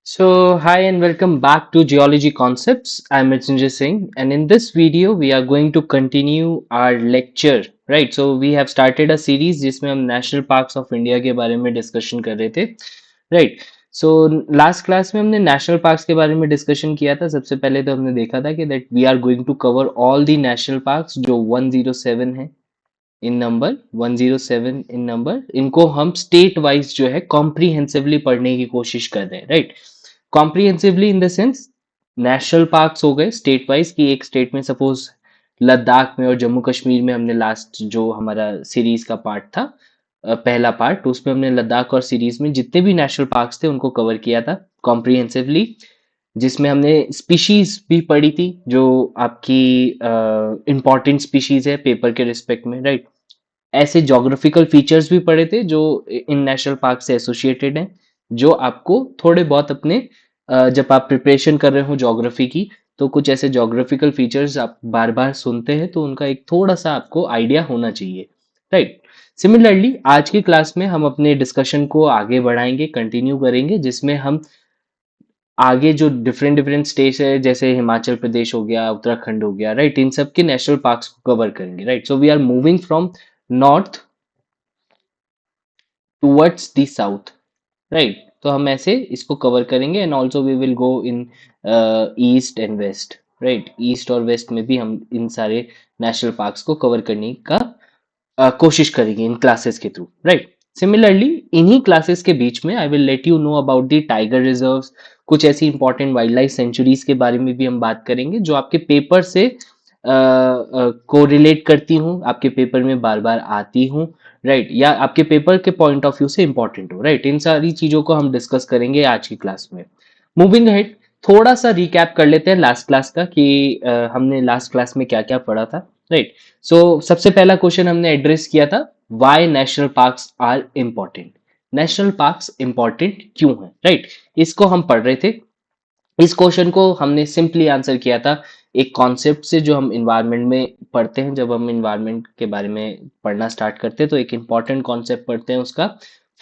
Hi and welcome back to Geology Concepts. I'm Mrityunjay Singh, and in this video, we are going to continue our lecture. Right, so we have started a series जिसमें हम national parks of India के बारे में discussion कर रहे थे. Right, so last class में हमने नेशनल पार्क्स के बारे में डिस्कशन किया था. सबसे पहले तो हमने देखा था कि that we are going to cover all the national parks जो 107 है इन नंबर, 107 इन नंबर. इनको हम स्टेट वाइज जो है कॉम्प्रीहेंसिवली पढ़ने की कोशिश कर रहे हैं. Right, comprehensively in the sense national parks हो गए स्टेट वाइज की एक स्टेट में सपोज लद्दाख में और जम्मू कश्मीर में हमने लास्ट जो हमारा सीरीज का पार्ट था, पहला पार्ट, उसमें हमने लद्दाख और सीरीज में जितने भी नेशनल पार्क्स थे उनको कवर किया था कॉम्प्रीहेंसिवली, जिसमें हमने स्पीशीज भी पढ़ी थी जो आपकी इंपॉर्टेंट स्पीशीज है पेपर के रिस्पेक्ट में. राइट, ऐसे जोग्राफिकल फीचर्स भी पढ़े थे जो इन नेशनल पार्क से एसोसिएटेड हैं, जो आपको थोड़े बहुत अपने जब आप प्रिपरेशन कर रहे हो जोग्राफी की, तो कुछ ऐसे जोग्राफिकल फीचर्स आप बार बार सुनते हैं तो उनका एक थोड़ा सा आपको आइडिया होना चाहिए. राइट, सिमिलरली आज की क्लास में हम अपने डिस्कशन को आगे बढ़ाएंगे, कंटिन्यू करेंगे, जिसमें हम आगे जो डिफरेंट डिफरेंट स्टेट्स है जैसे हिमाचल प्रदेश हो गया, उत्तराखंड हो गया, राइट, इन सब के नेशनल पार्क्स को कवर करेंगे. Right, so we are moving from north towards the south. Right, तो हम ऐसे इसको कवर करेंगे and also we will go in east and west. Right, east और वेस्ट में भी हम इन सारे नेशनल पार्क्स को कवर करने का कोशिश करेंगे इन क्लासेस के थ्रू. राइट, सिमिलरली इन्हीं क्लासेस के बीच में I will let you know about the tiger reserves, कुछ ऐसी इंपॉर्टेंट वाइल्ड लाइफ सेंचुरीज के बारे में भी हम बात करेंगे जो आपके पेपर से को रिलेट करती हूँ, आपके पेपर में बार बार आती हूँ. राइट, या आपके पेपर के पॉइंट ऑफ व्यू से इंपॉर्टेंट हो. राइट, इन सारी चीजों को हम डिस्कस करेंगे आज की क्लास में. मूविंग अहेड, थोड़ा सा रिकैप कर लेते हैं लास्ट क्लास का कि हमने लास्ट क्लास में क्या क्या पढ़ा था. राइट, सो सबसे पहला क्वेश्चन हमने एड्रेस किया था, why national parks are important. National parks important क्यों है. राइट, इसको हम पढ़ रहे थे. इस क्वेश्चन को हमने सिंपली आंसर किया था एक कॉन्सेप्ट से जो हम इन्वायरमेंट में पढ़ते हैं. जब हम इन्वायरमेंट के बारे में पढ़ना स्टार्ट करते हैं तो एक इंपॉर्टेंट कॉन्सेप्ट पढ़ते हैं उसका,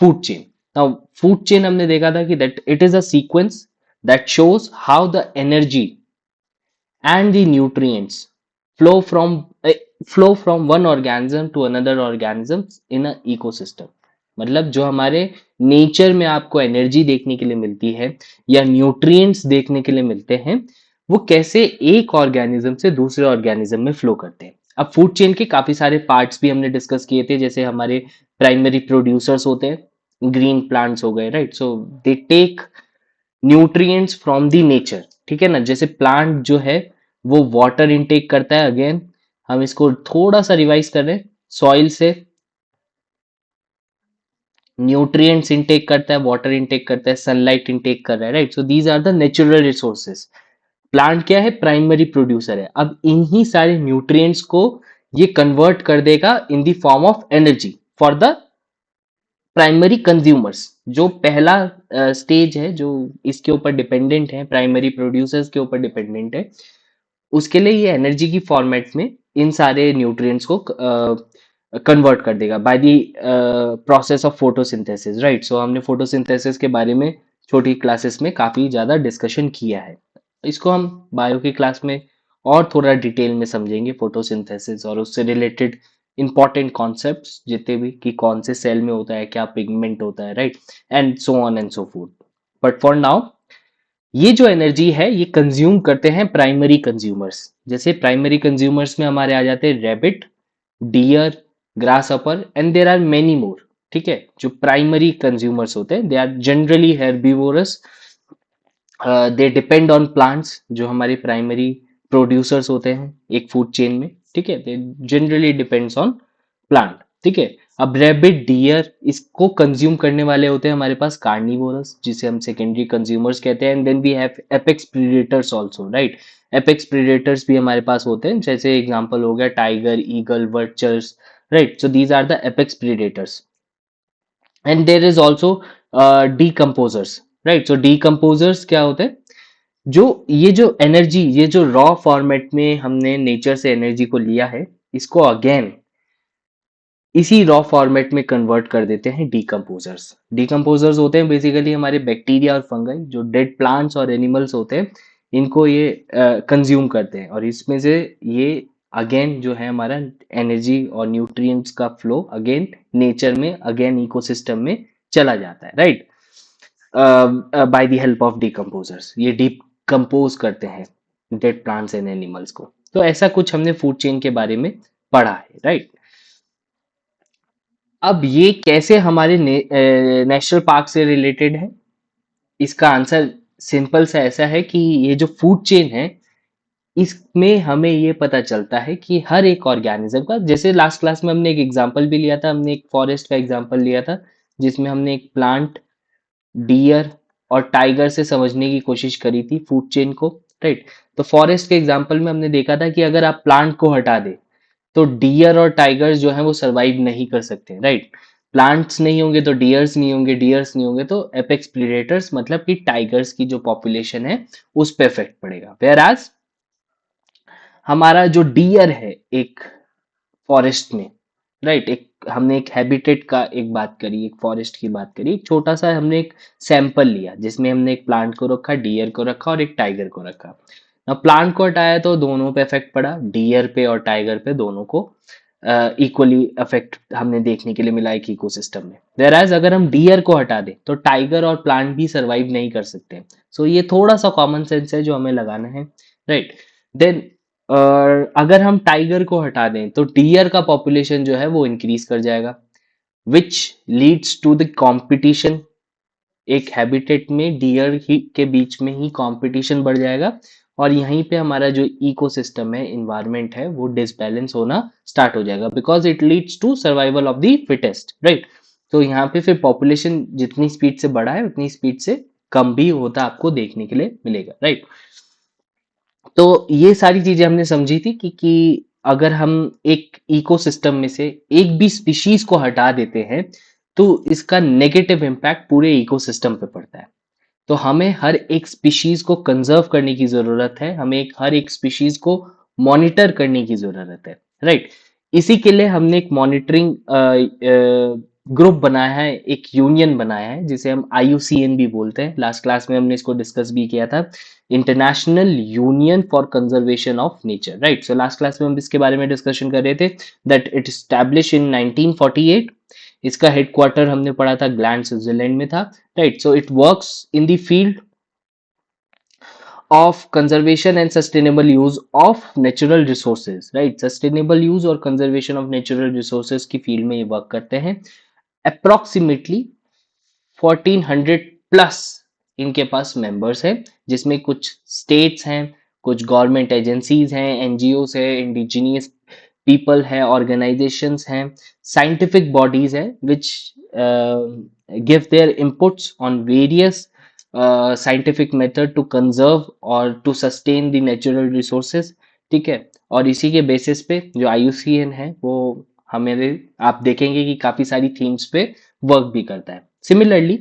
food chain. Now food chain हमने देखा था कि that it is a sequence that shows how the energy and the nutrients flow from uh, flow from one organism to another organism in a ecosystem. मतलब जो हमारे nature में आपको energy देखने के लिए मिलती है या न्यूट्रिएंट्स देखने के लिए मिलते हैं, वो कैसे एक ऑर्गेनिज्म से दूसरे ऑर्गेनिज्म में फ्लो करते हैं. अब फूड चेन के काफी सारे पार्ट्स भी हमने डिस्कस किए थे, जैसे हमारे प्राइमरी प्रोड्यूसर्स होते हैं, ग्रीन प्लांट्स हो गए. Right, so they take nutrients from the nature. ठीक है ना, जैसे प्लांट जो है वो वाटर इनटेक करता है. अगेन हम इसको थोड़ा सा रिवाइज कर रहे हैं, सॉइल से न्यूट्रिएंट्स इनटेक करता है, वाटर इनटेक करता है, सनलाइट इनटेक कर रहा है. Right, so these are the natural resources. Plant क्या है, प्राइमरी प्रोड्यूसर है. अब इन्हीं सारे न्यूट्रिएंट्स को ये कन्वर्ट कर देगा in the form of energy for the primary consumers. जो पहला स्टेज है जो इसके ऊपर डिपेंडेंट है, प्राइमरी प्रोड्यूसर्स के ऊपर डिपेंडेंट है, उसके लिए ये एनर्जी की फॉर्मेट में इन सारे न्यूट्रिएंट्स को कन्वर्ट कर देगा by the process of photosynthesis. Right, so हमने फोटोसिंथेसिस के बारे में छोटी क्लासेस में काफी ज्यादा डिस्कशन किया है. इसको हम बायो की क्लास में और थोड़ा डिटेल में समझेंगे, फोटोसिंथेसिस और उससे रिलेटेड इंपॉर्टेंट कॉन्सेप्ट्स जितने भी, कि कौन से सेल में होता है, क्या पिगमेंट होता है. Right, and so on and so forth. But for now ये जो एनर्जी है ये कंज्यूम करते हैं प्राइमरी कंज्यूमर्स. जैसे प्राइमरी कंज्यूमर्स में हमारे आ जाते हैं rabbit, deer, grasshopper and there are many more. ठीक है, जो प्राइमरी कंज्यूमर्स होते हैं they are generally herbivorous, they depend on plants. जो हमारे प्राइमरी प्रोड्यूसर्स होते हैं एक फूड चेन में, ठीक है, they generally depends on plant. ठीक है, अब रैबिट, डियर इसको कंज्यूम करने वाले होते हैं हमारे पास कार्निवोरस, जिसे हम सेकेंडरी कंज्यूमर्स कहते हैं. And then we have apex predators also. Right, apex predators भी हमारे पास होते हैं, जैसे एग्जांपल हो गया tiger, eagle, vultures. Right, so these are the apex predators. And there is also decomposers. Right, so decomposers क्या होते हैं, जो ये जो एनर्जी, ये जो रॉ फॉर्मेट में हमने नेचर से एनर्जी को लिया है, इसको अगेन इसी रॉ फॉर्मेट में कन्वर्ट कर देते हैं डीकम्पोजर्स। डीकम्पोजर्स होते हैं बेसिकली हमारे बैक्टीरिया और फंगाई, जो डेड प्लांट्स और एनिमल्स होते हैं, इनको ये कंज्यूम करते हैं, और इसमें से ये अगेन जो है हमारा एनर्जी और न्यूट्रिएंट्स का फ्लो अगेन नेचर में, अगेन इकोसिस्टम में चला जाता है, right, by the help of decomposers. ये डीकम्पोज करते हैं डेड प्लांट्स एंड एनिमल्स को। तो ऐसा कुछ हमने फूड चेन के बारे में पढ़ा है, राइट। अब ये कैसे हमारे नेशनल पार्क से रिलेटेड है? इसका आंसर सिंपल सा ऐसा है कि ये जो फूड चेन है, इसमें हमें ये पता चलता है कि हर एक ऑर्गेनिज्म का, जैसे लास्ट क्लास में हमने एक एग्जांपल भी लिया था, हमने एक फॉरेस्ट का एग्जांपल लिया था, जिसमें हमने एक प्लांट, डियर और टाइगर से समझने की कोशिश करी थी फूड चेन को, राइट। तो फॉरेस्ट के एग्जांपल में हमने देखा था कि अगर आप प्लांट को हटा दें तो डियर और टाइगर्स जो है वो सरवाइव नहीं कर सकते, राइट। प्लांट्स नहीं होंगे तो डियर्स नहीं होंगे, डियर्स नहीं होंगे तो एपेक्स प्रीडेटर्स मतलब कि टाइगर्स की जो पॉपुलेशन है उस पे इफेक्ट पड़ेगा। वेयर एज हमारा जो डियर है एक फॉरेस्ट में, राइट, एक हमने एक हैबिटेट का एक बात करी, एक फॉरेस्ट की बात करी, एक छोटा सा हमने एक सैंपल लिया जिसमें हमने एक प्लांट को रखा, डियर को रखा और एक टाइगर को रखा। अब प्लांट को हटाया तो दोनों पे इफेक्ट पड़ा, डियर पे और टाइगर पे, दोनों को इक्वली इफेक्ट हमने देखने के लिए मिला एक इकोसिस्टम में। वेयर अगर हम डियर को हटा दें तो टाइगर और प्लांट भी सरवाइव नहीं कर सकते। सो ये थोड़ा सा कॉमन सेंस है जो हमें लगाना है, राइट। देन और अगर हम टाइगर को हटा दें तो डियर का पॉपुलेशन जो है वो इंक्रीज कर जाएगा, which leads to the competition. एक हैबिटेट में डियर ही के बीच में ही कंपटीशन बढ़ जाएगा, और यहीं पे हमारा जो इकोसिस्टम है, इन्वायरमेंट है, वो डिसबैलेंस होना स्टार्ट हो जाएगा, because it leads to survival of the fittest, right. तो यहाँ पे फिर पॉपुलेशन जितनी स्पीड से बढ़ा है उतनी स्पीड से कम भी होता आपको देखने के लिए मिलेगा, राइट। तो ये सारी चीजें हमने समझी थी कि अगर हम एक इकोसिस्टम में से एक भी स्पीशीज को हटा देते हैं तो इसका नेगेटिव इम्पैक्ट पूरे इकोसिस्टम पे पड़ता है। तो हमें हर एक स्पीशीज को कंजर्व करने की जरूरत है, हमें हर एक स्पीशीज को मॉनिटर करने की जरूरत है, राइट। इसी के लिए हमने एक मॉनिटरिंग ग्रुप बनाया है, एक यूनियन बनाया है जिसे हम IUCN भी बोलते हैं। लास्ट क्लास में हमने इसको डिस्कस भी किया था, international union for conservation of nature, right. So last class में हम इसके बारे में डिस्कशन कर रहे थे दैट इट स्टैब्लिश इन 1948। इसका हेडक्वार्टर हमने पढ़ा था ग्लैंड, स्विट्जरलैंड में था, right. So it works in the field of conservation and sustainable use of natural resources, right। sustainable use और conservation of natural resources की फील्ड में ये वर्क करते हैं। अप्रोक्सीमेटली 1400 प्लस इनके पास मेंबर्स हैं, जिसमें कुछ स्टेट्स हैं, कुछ गवर्नमेंट एजेंसीज हैं, एनजीओस है, इंडिजिनियस पीपल है, ऑर्गेनाइजेशंस हैं, साइंटिफिक बॉडीज है which give their inputs on various scientific method to conserve और to sustain the natural resources, ठीक है। और इसी के बेसिस पे जो IUCN है वो हमें, आप देखेंगे कि काफी सारी थीम्स पे वर्क भी करता है। सिमिलरली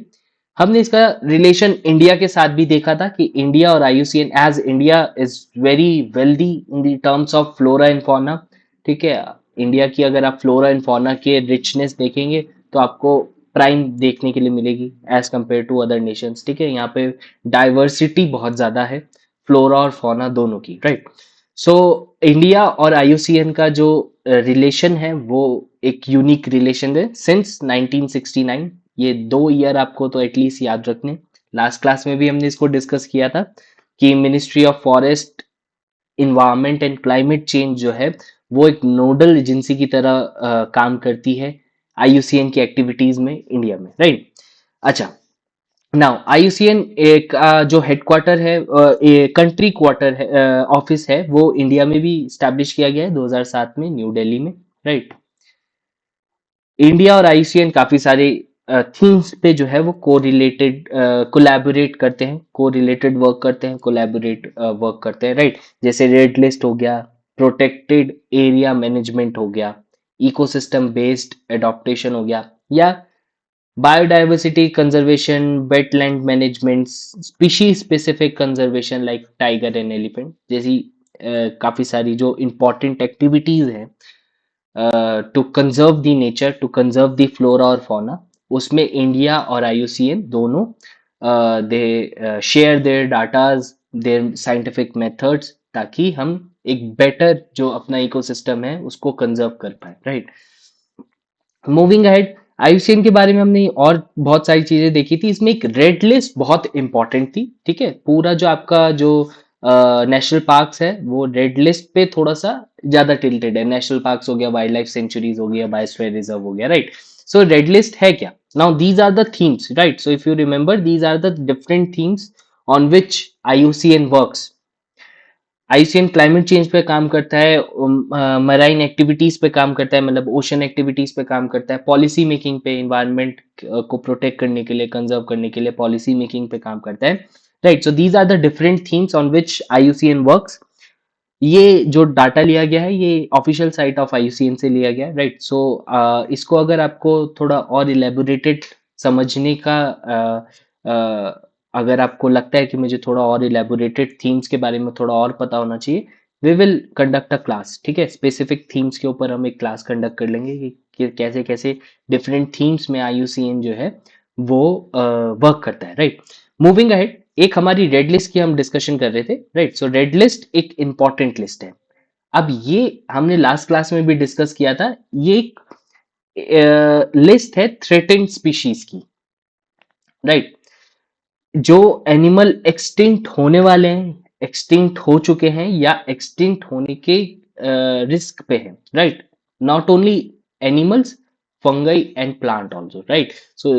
हमने इसका रिलेशन इंडिया के साथ भी देखा था कि इंडिया और IUCN, as India is very wealthy in the terms of flora and fauna, ठीक है। इंडिया की अगर आप फ्लोरा एंड फौना के रिचनेस देखेंगे तो आपको प्राइम देखने के लिए मिलेगी as compare to other nations, ठीक है। यहाँ पे डाइवर्सिटी बहुत ज्यादा है, फ्लोरा और फौना दोनों की, राइट। सो इंडिया और IUCN का जो रिलेशन है वो एक यूनिक रिलेशन है सिंस 1969। ये 2 ईयर आपको तो एटलीस्ट याद रखने, लास्ट क्लास में भी हमने इसको डिस्कस किया था कि ministry of forest, environment and climate change जो है वो एक नोडल एजेंसी की तरह काम करती है IUCN की एक्टिविटीज में इंडिया में, राइट। अच्छा, नाउ IUCN एक जो हेडक्वार्टर है, कंट्री क्वार्टर है, ऑफिस है, वो इंडिया में भी स्टैब्लिश किया गया है 2007 में न्यू दिल्ली में, राइट। इंडिया और IUCN काफी सारे थीम्स पे जो है वो कोरिलेटेड कोलैबोरेट करते हैं, कोरिलेटेड वर्क करते हैं, कोलैबोरेट वर्क करते हैं, राइट। जैसे रेड लिस्ट हो गया, प्रोटेक्टेड एरिया मैनेजमेंट हो गया, इकोसिस्टम बेस्ड एडॉप्टेशन हो गया, या biodiversity conservation, wetland management, species specific conservation like tiger and elephant जैसी काफी सारी जो इंपॉर्टेंट एक्टिविटीज हैं to conserve the nature, to conserve the flora और फौना। उसमें इंडिया और आईयूसीएन दोनों they share their datas, their scientific methods, ताकि हम एक बेटर जो अपना इकोसिस्टम है उसको कंजर्व कर पाए, राइट। मूविंग अहेड, आईयूसीएन के बारे में हमने और बहुत सारी चीजें देखी थी। इसमें एक रेड लिस्ट बहुत इंपॉर्टेंट थी, ठीक है। पूरा जो आपका जो नेशनल पार्क्स है वो रेड लिस्ट पे थोड़ा सा ज्यादा टिल्टेड है। नेशनल पार्क्स हो गया, वाइल्ड लाइफ सेंचुरीज हो गया, बायोस्फीयर रिजर्व हो गया, राइट। सो रेड लिस्ट है क्या? Now these are the themes, right. So if you remember, these are the different themes on which IUCN works. ICN climate change पे काम करता है, मराइन एक्टिविटीज पे काम करता है, मतलब ओशन एक्टिविटीज पे काम करता है, पॉलिसी मेकिंग पे, इन्वायरमेंट को प्रोटेक्ट करने के लिए, कंजर्व करने के लिए पॉलिसी मेकिंग पे काम करता है, right. So these are the different themes on which IUCN works. ये जो डाटा लिया गया है ये ऑफिशियल साइट ऑफ आईयूसीएन से लिया गया है, राइट। सो इसको अगर आपको थोड़ा और इलेबोरेटेड समझने का अगर आपको लगता है कि मुझे थोड़ा और इलेबोरेटेड थीम्स के बारे में थोड़ा और पता होना चाहिए, we will conduct a class, ठीक है। स्पेसिफिक थीम्स के ऊपर हम एक क्लास कंडक्ट कर लेंगे कि कैसे कैसे डिफरेंट थीम्स में आईयूसीएन जो है वो वर्क करता है, राइट। मूविंग अहेड, एक हमारी रेड लिस्ट की हम डिस्कशन कर रहे थे, राइट। सो रेड लिस्ट एक इंपॉर्टेंट लिस्ट है। अब ये हमने लास्ट क्लास में भी डिस्कस किया था, ये एक लिस्ट है थ्रेटेंड स्पीशीज की, राइट। जो एनिमल एक्सटिंक्ट होने वाले हैं, एक्सटिंक्ट हो चुके हैं या एक्सटिंक्ट होने के रिस्क पे हैं, right. Not only animals, fungi and plant also, right. So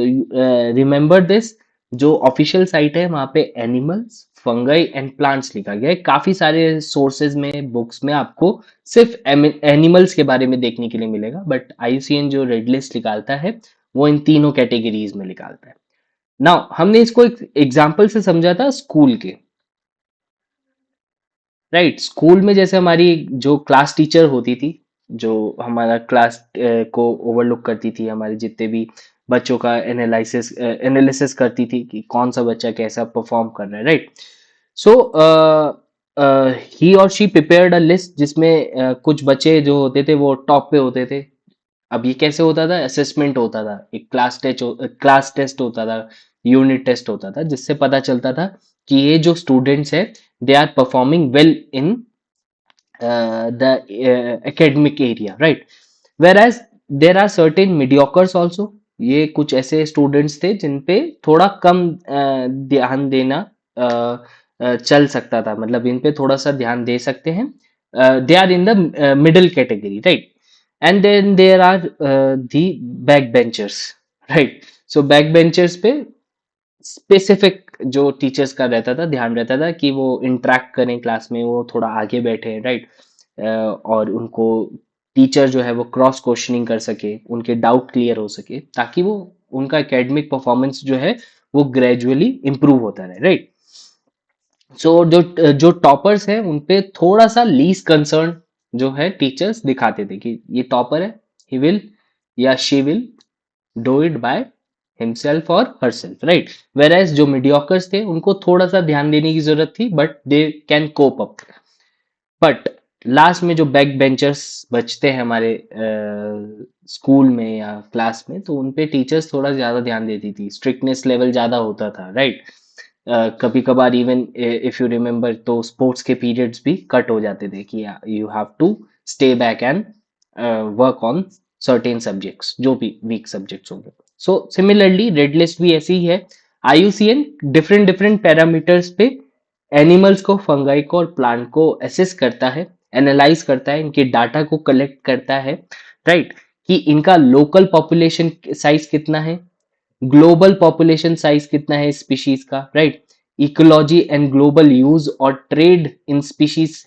remember this, जो ऑफिशियल साइट है वहां पे एनिमल्स, फंगाई एंड प्लांट्स लिखा गया है। काफी सारे सोर्सेज में, बुक्स में आपको सिर्फ एनिमल्स के बारे में देखने के लिए मिलेगा, बट आईयूसीएन जो रेड लिस्ट निकालता है वो इन तीनों कैटेगरीज में निकालता है। नाउ हमने इसको एक एग्जाम्पल से समझा था स्कूल के, राइट। स्कूल में जैसे हमारी जो क्लास टीचर होती थी, जो हमारा क्लास को ओवरलुक करती थी, हमारे जितने भी बच्चों का एनालिसिस करती थी कि कौन सा बच्चा कैसा परफॉर्म कर रहा है, राइट। सो ही और शी प्रिपेयर्ड अ लिस्ट जिसमें कुछ बच्चे जो होते थे वो टॉप पे होते थे। अब ये कैसे होता था? असेसमेंट होता था, एक क्लास टेस्ट होता था, यूनिट टेस्ट होता था, जिससे पता चलता था कि ये जो स्टूडेंट्स है they are performing well in the academic area, right. Where as there are certain mediocres also, ये कुछ ऐसे स्टूडेंट्स थे जिन पे थोड़ा कम ध्यान देना चल सकता था, मतलब इन पे थोड़ा सा ध्यान दे सकते हैं। They are in the middle category, right. And then there are the back benchers, right. So back benchers पे स्पेसिफिक जो टीचर्स का रहता था, ध्यान रहता था कि वो इंटरेक्ट करें क्लास में, वो थोड़ा आगे बैठे, राइट। और उनको टीचर जो है वो क्रॉस क्वेश्चनिंग कर सके, उनके डाउट क्लियर हो सके, ताकि वो उनका एकेडमिक परफॉर्मेंस जो है वो ग्रेजुअली इंप्रूव होता रहे, राइट। सो जो जो टॉपर्स हैं उन पे थोड़ा सा लीस्ट कंसर्न जो है टीचर्स दिखाते थे कि ये टॉपर है, ही विल या she will do it by himself और हरसेल्फ, राइट। वेर जो मीडियोकर्स थे उनको थोड़ा सा ध्यान देने की जरूरत थी, but they can cope up. But last में जो बैक बेंचर्स बचते हैं हमारे स्कूल में या क्लास में, तो उन पे टीचर्स थोड़ा ज्यादा ध्यान देती थी, स्ट्रिक्टनेस लेवल ज्यादा होता था, राइट। कभी कभार इवन इफ यू रिमेम्बर तो स्पोर्ट्स के पीरियड्स भी कट हो जाते थे कि you have to stay back and work on certain subjects, जो भी वीक सब्जेक्ट्स होंगे। सो सिमिलरली रेड लिस्ट भी ऐसी ही है। आईयूसीएन डिफरेंट डिफरेंट पैरामीटर्स पे एनिमल्स को, फंगाई को और प्लांट को असेस करता है, एनालाइज करता है, इनके डाटा को कलेक्ट करता है, राइट। कि इनका लोकल पॉपुलेशन साइज कितना है, ग्लोबल पॉपुलेशन साइज कितना है स्पीशीज का, right. Ecology and global use और trade in species,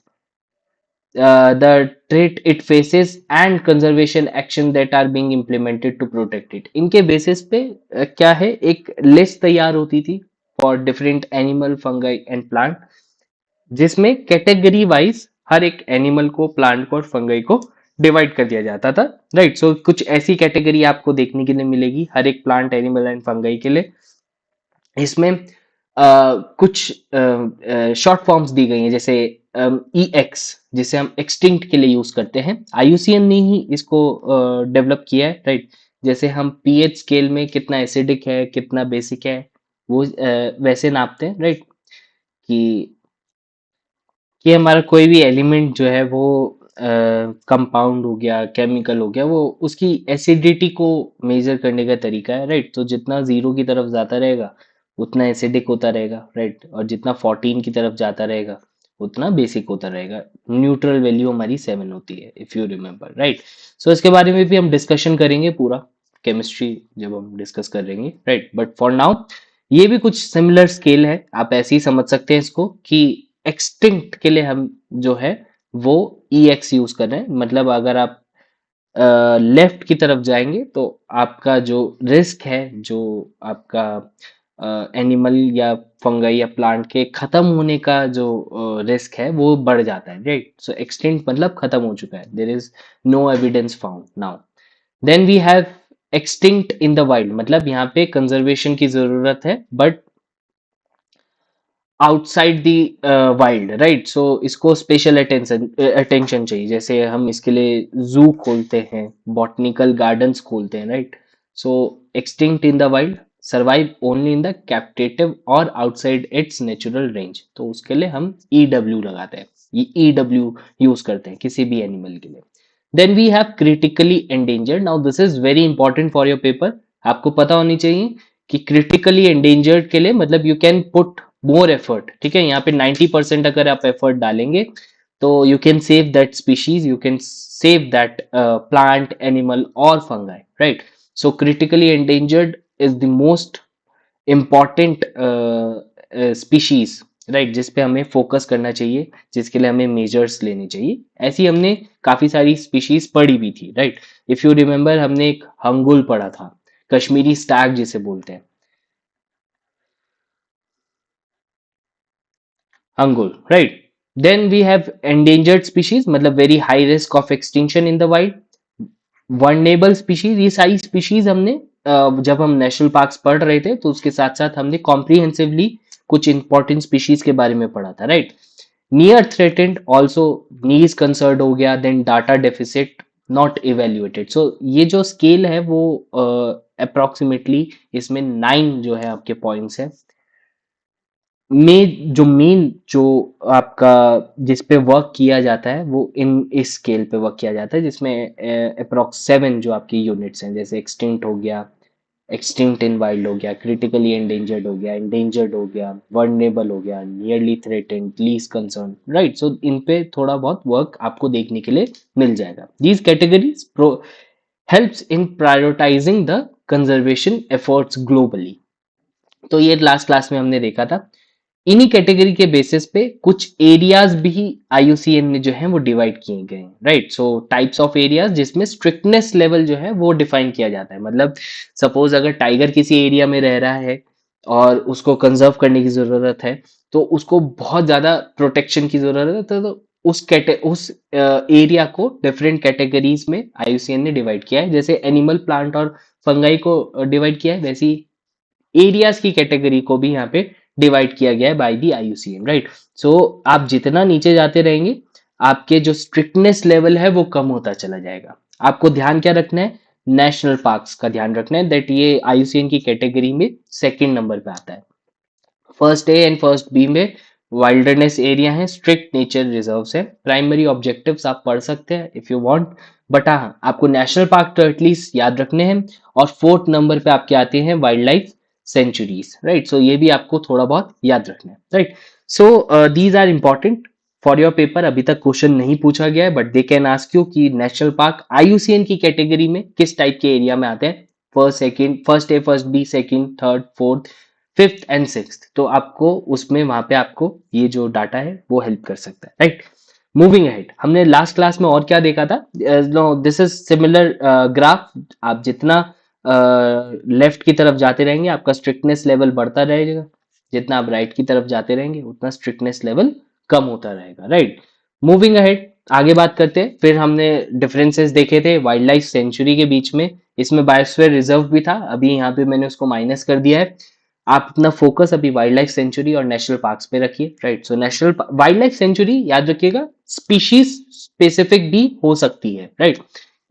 the threat it faces and conservation action that are being implemented to protect it। इनके बेसिस पे क्या है, एक लिस्ट तैयार होती थी for different animal, fungi and plant, जिसमें कैटेगरी वाइज हर एक एनिमल को, प्लांट को और फंगाई को डिवाइड कर दिया जाता था, राइट। सो कुछ ऐसी कैटेगरी आपको देखने के लिए मिलेगी हर एक प्लांट, एनिमल एंड फंगाई के लिए। इसमें कुछ शॉर्ट फॉर्म्स दी गई हैं, जैसे ई एक्स जिसे हम एक्सटिंक्ट के लिए यूज करते हैं, आईयूसीएन ने ही इसको डेवलप किया है, राइट। जैसे हम पीएच स्केल में कितना एसिडिक है कितना बेसिक है वो वैसे नापते हैं, राइट। कि हमारा कोई भी एलिमेंट जो है वो कंपाउंड हो गया केमिकल हो गया वो उसकी एसिडिटी को मेजर करने का तरीका है, राइट। तो जितना जीरो की तरफ जाता रहेगा उतना एसिडिक होता रहेगा, राइट। और जितना 14 की तरफ जाता रहेगा उतना बेसिक होता रहेगा। न्यूट्रल वैल्यू हमारी 7 होती है, इफ यू रिमेम्बर, राइट। सो इसके बारे में भी हम डिस्कशन करेंगे पूरा, केमिस्ट्री जब हम डिस्कस करेंगे, राइट। बट फॉर नाउ ये भी कुछ सिमिलर स्केल है, आप ऐसे ही समझ सकते हैं इसको कि एक्सटिंक्ट के लिए हम जो है वो ई एक्स यूज कर रहे हैं। मतलब अगर आप लेफ्ट की तरफ जाएंगे तो आपका जो रिस्क है, जो आपका एनिमल या फंगाई या प्लांट के खत्म होने का जो रिस्क है वो बढ़ जाता है, राइट। सो एक्सटिंक्ट मतलब खत्म हो चुका है, there is no evidence found now. Then we have extinct in the wild, मतलब यहाँ पे कंजर्वेशन की जरूरत है but outside the wild, right. So इसको स्पेशल अटेंशन चाहिए। जैसे हम इसके लिए जू खोलते हैं, बॉटनिकल गार्डन्स खोलते हैं, right. So extinct in the wild, survive only in the captive और आउटसाइड इट्स नेचुरल रेंज। तो उसके लिए हम ईडब्ल्यू लगाते हैं, ये ईडब्ल्यू यूज करते हैं किसी भी एनिमल के लिए। Then we have critically endangered. Now this is very important for your paper, आपको पता होनी चाहिए कि क्रिटिकली एंडेंजर्ड के लिए मतलब you can put more effort, ठीक है। यहाँ पे 90% अगर आप एफर्ट डालेंगे तो you can save that species, you can save that plant animal और fungi, right. So critically endangered is the most important species, right, जिस पे हमें फोकस करना चाहिए, जिसके लिए हमें मेजर्स लेने चाहिए। ऐसी हमने काफी सारी स्पीशीज पढ़ी भी थी, राइट। इफ यू रिमेम्बर हमने एक हंगुल पढ़ा था, कश्मीरी स्टैग जिसे बोलते हैं, अंगुर, right? Then we have endangered species, मतलब very high risk of extinction in the wild. Vulnerable species, ये सारी species हमने जब हम नेशनल पार्क्स पढ़ रहे थे तो उसके साथ साथ हमने कॉम्प्रिहेंसिवली कुछ इंपॉर्टेंट स्पीशीज के बारे में पढ़ा था, राइट। नियर थ्रेटेंड ऑल्सो, नीज कंसर्न हो गया, then data deficit not evaluated. So ये जो स्केल है वो अप्रोक्सीमेटली इसमें 9 जो है आपके पॉइंट्स है। मेन जो आपका जिस पे वर्क किया जाता है वो इस स्केल पे वर्क किया जाता है, जिसमें अप्रोक्स 7 जो आपकी यूनिट्स हैं, जैसे एक्सटिंक्ट हो गया, एक्सटिंक्ट इन वाइल्ड हो गया, क्रिटिकली एंडेंजर्ड हो गया, एंडेंजर्ड हो गया, वर्नेबल हो गया, nearly threatened, least concern, right. So इन पे थोड़ा बहुत वर्क आपको देखने के लिए मिल जाएगा। These categories helps in prioritising the conservation efforts globally. तो ये लास्ट क्लास में हमने देखा था। इन्हीं कैटेगरी के बेसिस पे कुछ एरियाज भी आईयूसीएन में जो है वो डिवाइड किए गए हैं, right. So types of areas जिसमें स्ट्रिक्टनेस लेवल जो है वो डिफाइन किया जाता है। मतलब सपोज अगर टाइगर किसी एरिया में रह रहा है और उसको कंजर्व करने की जरूरत है तो उसको बहुत ज्यादा प्रोटेक्शन की जरूरत है, तो उस एरिया को डिफरेंट कैटेगरीज में आईयूसीएन ने डिवाइड किया है। जैसे एनिमल, प्लांट और फंगाई को डिवाइड किया है, वैसी एरियाज की कैटेगरी को भी यहाँ पे डिवाइड किया गया है by the IUCN, right. So आप जितना नीचे जाते रहेंगे आपके जो स्ट्रिक्टनेस लेवल है वो कम होता चला जाएगा। आपको ध्यान क्या रखना है, नेशनल पार्क्स का ध्यान रखना है, दैट ये आईयूसीएन की कैटेगरी में सेकंड नंबर पे आता है। First A and first B में वाइल्डरनेस एरिया है, स्ट्रिक्ट नेचर रिजर्व है। प्राइमरी ऑब्जेक्टिव्स आप पढ़ सकते हैं इफ यू वांट, बट हाँ आपको नेशनल पार्क तो एटलीस्ट याद रखने हैं। और फोर्थ नंबर पे आपके आते हैं वाइल्ड लाइफ सेंचुरीज, राइट। सो ये भी आपको थोड़ा बहुत याद रखना है, right. So these are important for your paper. अभी तक क्वेश्चन नहीं पूछा गया है but they can ask you कि नेशनल पार्क आईयूसीएन की कैटेगरी में किस टाइप के एरिया में आते हैं, first A, first B, second, third, fourth, fifth and sixth. तो आपको उसमें वहां पे आपको ये जो डाटा है वो हेल्प कर सकता है, राइट। मूविंग अहेड, हमने लास्ट क्लास में और क्या देखा था, दिस इज सिमिलर ग्राफ। आप जितना लेफ्ट की तरफ जाते रहेंगे आपका स्ट्रिक्टनेस लेवल बढ़ता रहेगा, जितना आप राइट की तरफ जाते रहेंगे उतना स्ट्रिक्टनेस लेवल कम होता रहेगा, राइट। मूविंग अहेड, आगे बात करते हैं। फिर हमने डिफरेंसेस देखे थे वाइल्ड लाइफ सेंचुरी के बीच में, इसमें बायोस्फीयर रिजर्व भी था, अभी यहाँ पे मैंने उसको माइनस कर दिया है। आप अपना फोकस अभी वाइल्ड लाइफ सेंचुरी और नेशनल पार्क्स पे रखिए, right. So national wild life sanctuary याद रखिएगा स्पीशीज स्पेसिफिक भी हो सकती है, राइट।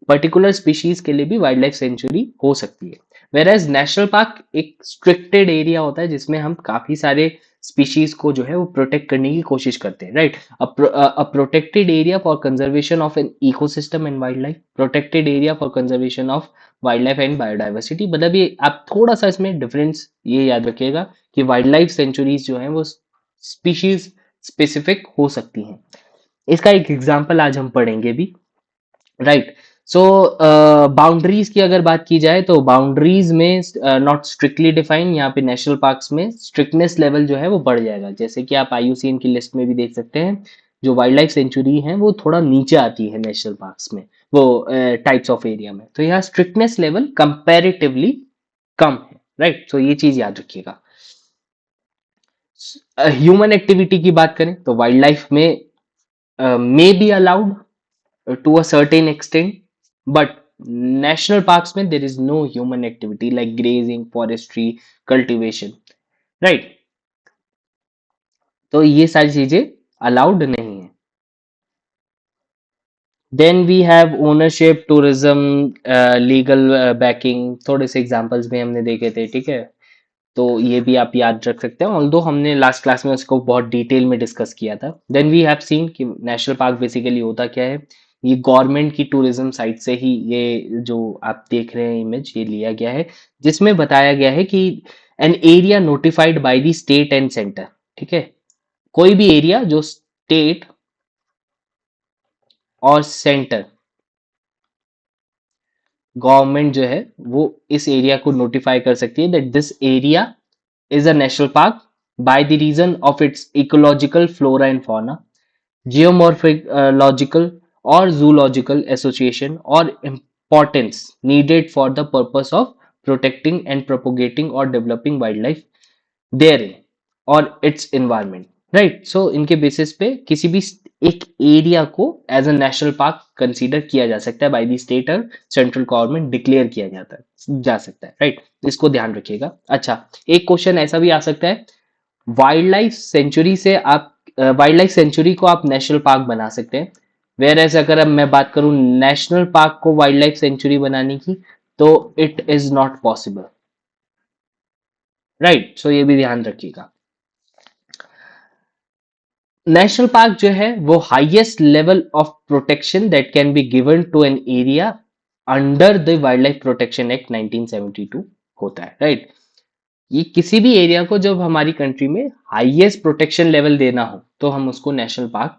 पर्टिकुलर स्पीशीज के लिए भी वाइल्ड लाइफ सेंचुरी हो सकती है। वेर एज नेशनल पार्क एक स्ट्रिक्टेड एरिया होता है जिसमें हम काफी सारे स्पीशीज को जो है वो प्रोटेक्ट करने की कोशिश करते हैं, right. A protected area for conservation of an ecosystem and wild life, protected area for conservation of wild life and biodiversity. मतलब ये आप थोड़ा सा इसमें डिफरेंस ये याद रखिएगा कि वाइल्ड लाइफ सेंचुरीज जो है वो स्पीशीज स्पेसिफिक हो सकती हैं। इसका एक एग्जांपल आज हम पढ़ेंगे भी, राइट। सो बाउंड्रीज की अगर बात की जाए तो बाउंड्रीज में नॉट स्ट्रिक्टली डिफाइन, यहाँ पे नेशनल पार्क्स में स्ट्रिक्टनेस लेवल जो है वो बढ़ जाएगा। जैसे कि आप आईयूसीएन की लिस्ट में भी देख सकते हैं, जो वाइल्ड लाइफ सेंचुरी है वो थोड़ा नीचे आती है नेशनल पार्क्स में, वो टाइप्स ऑफ एरिया में। तो यहाँ स्ट्रिक्टनेस लेवल कंपैरेटिवली कम है, राइट। तो ये चीज याद रखिएगा। ह्यूमन एक्टिविटी की बात करें तो वाइल्ड लाइफ में may be allowed to a certain extent, but national parks में there is no human activity like grazing, forestry, cultivation, right? तो ये सारी चीजें अलाउड नहीं है। Then we have ownership, tourism, legal backing, थोड़े से एग्जांपल्स भी हमने देखे थे, ठीक है। तो ये भी आप याद रख सकते हैं, ऑल्दो हमने लास्ट क्लास में उसको बहुत डिटेल में डिस्कस किया था। देन वी हैव सीन कि नेशनल पार्क बेसिकली होता क्या है, ये गवर्नमेंट की टूरिज्म साइट से ही ये जो आप देख रहे हैं इमेज ये लिया गया है, जिसमें बताया गया है कि an area notified by the state and centre, ठीक है। कोई भी एरिया जो स्टेट और सेंटर गवर्नमेंट जो है वो इस एरिया को नोटिफाई कर सकती है that this area is a national park by the reason of its ecological flora and fauna, geomorphological or zoological association or importance needed for the purpose of protecting and propagating or developing wildlife therein or its environment, right. So इनके basis पे किसी भी एक area को as a national park consider किया जा सकता है, बाय द स्टेट और सेंट्रल गवर्नमेंट डिक्लेयर किया जाता है जा सकता है, राइट। इसको ध्यान रखिएगा। अच्छा, एक क्वेश्चन ऐसा भी आ सकता है, वाइल्ड लाइफ सेंचुरी से आप वाइल्ड लाइफ सेंचुरी को आप नेशनल पार्क बना सकते हैं, वेयर एज अगर अब मैं बात करूं नेशनल पार्क को वाइल्ड लाइफ सेंचुरी बनाने की तो it is not possible, right. सो ये भी ध्यान रखिएगा। नेशनल पार्क जो है वो highest level of protection that can be given to an area under the wildlife protection act 1972 होता है, राइट। ये किसी भी एरिया को जब हमारी कंट्री में हाईएस्ट प्रोटेक्शन लेवल देना हो तो हम उसको national park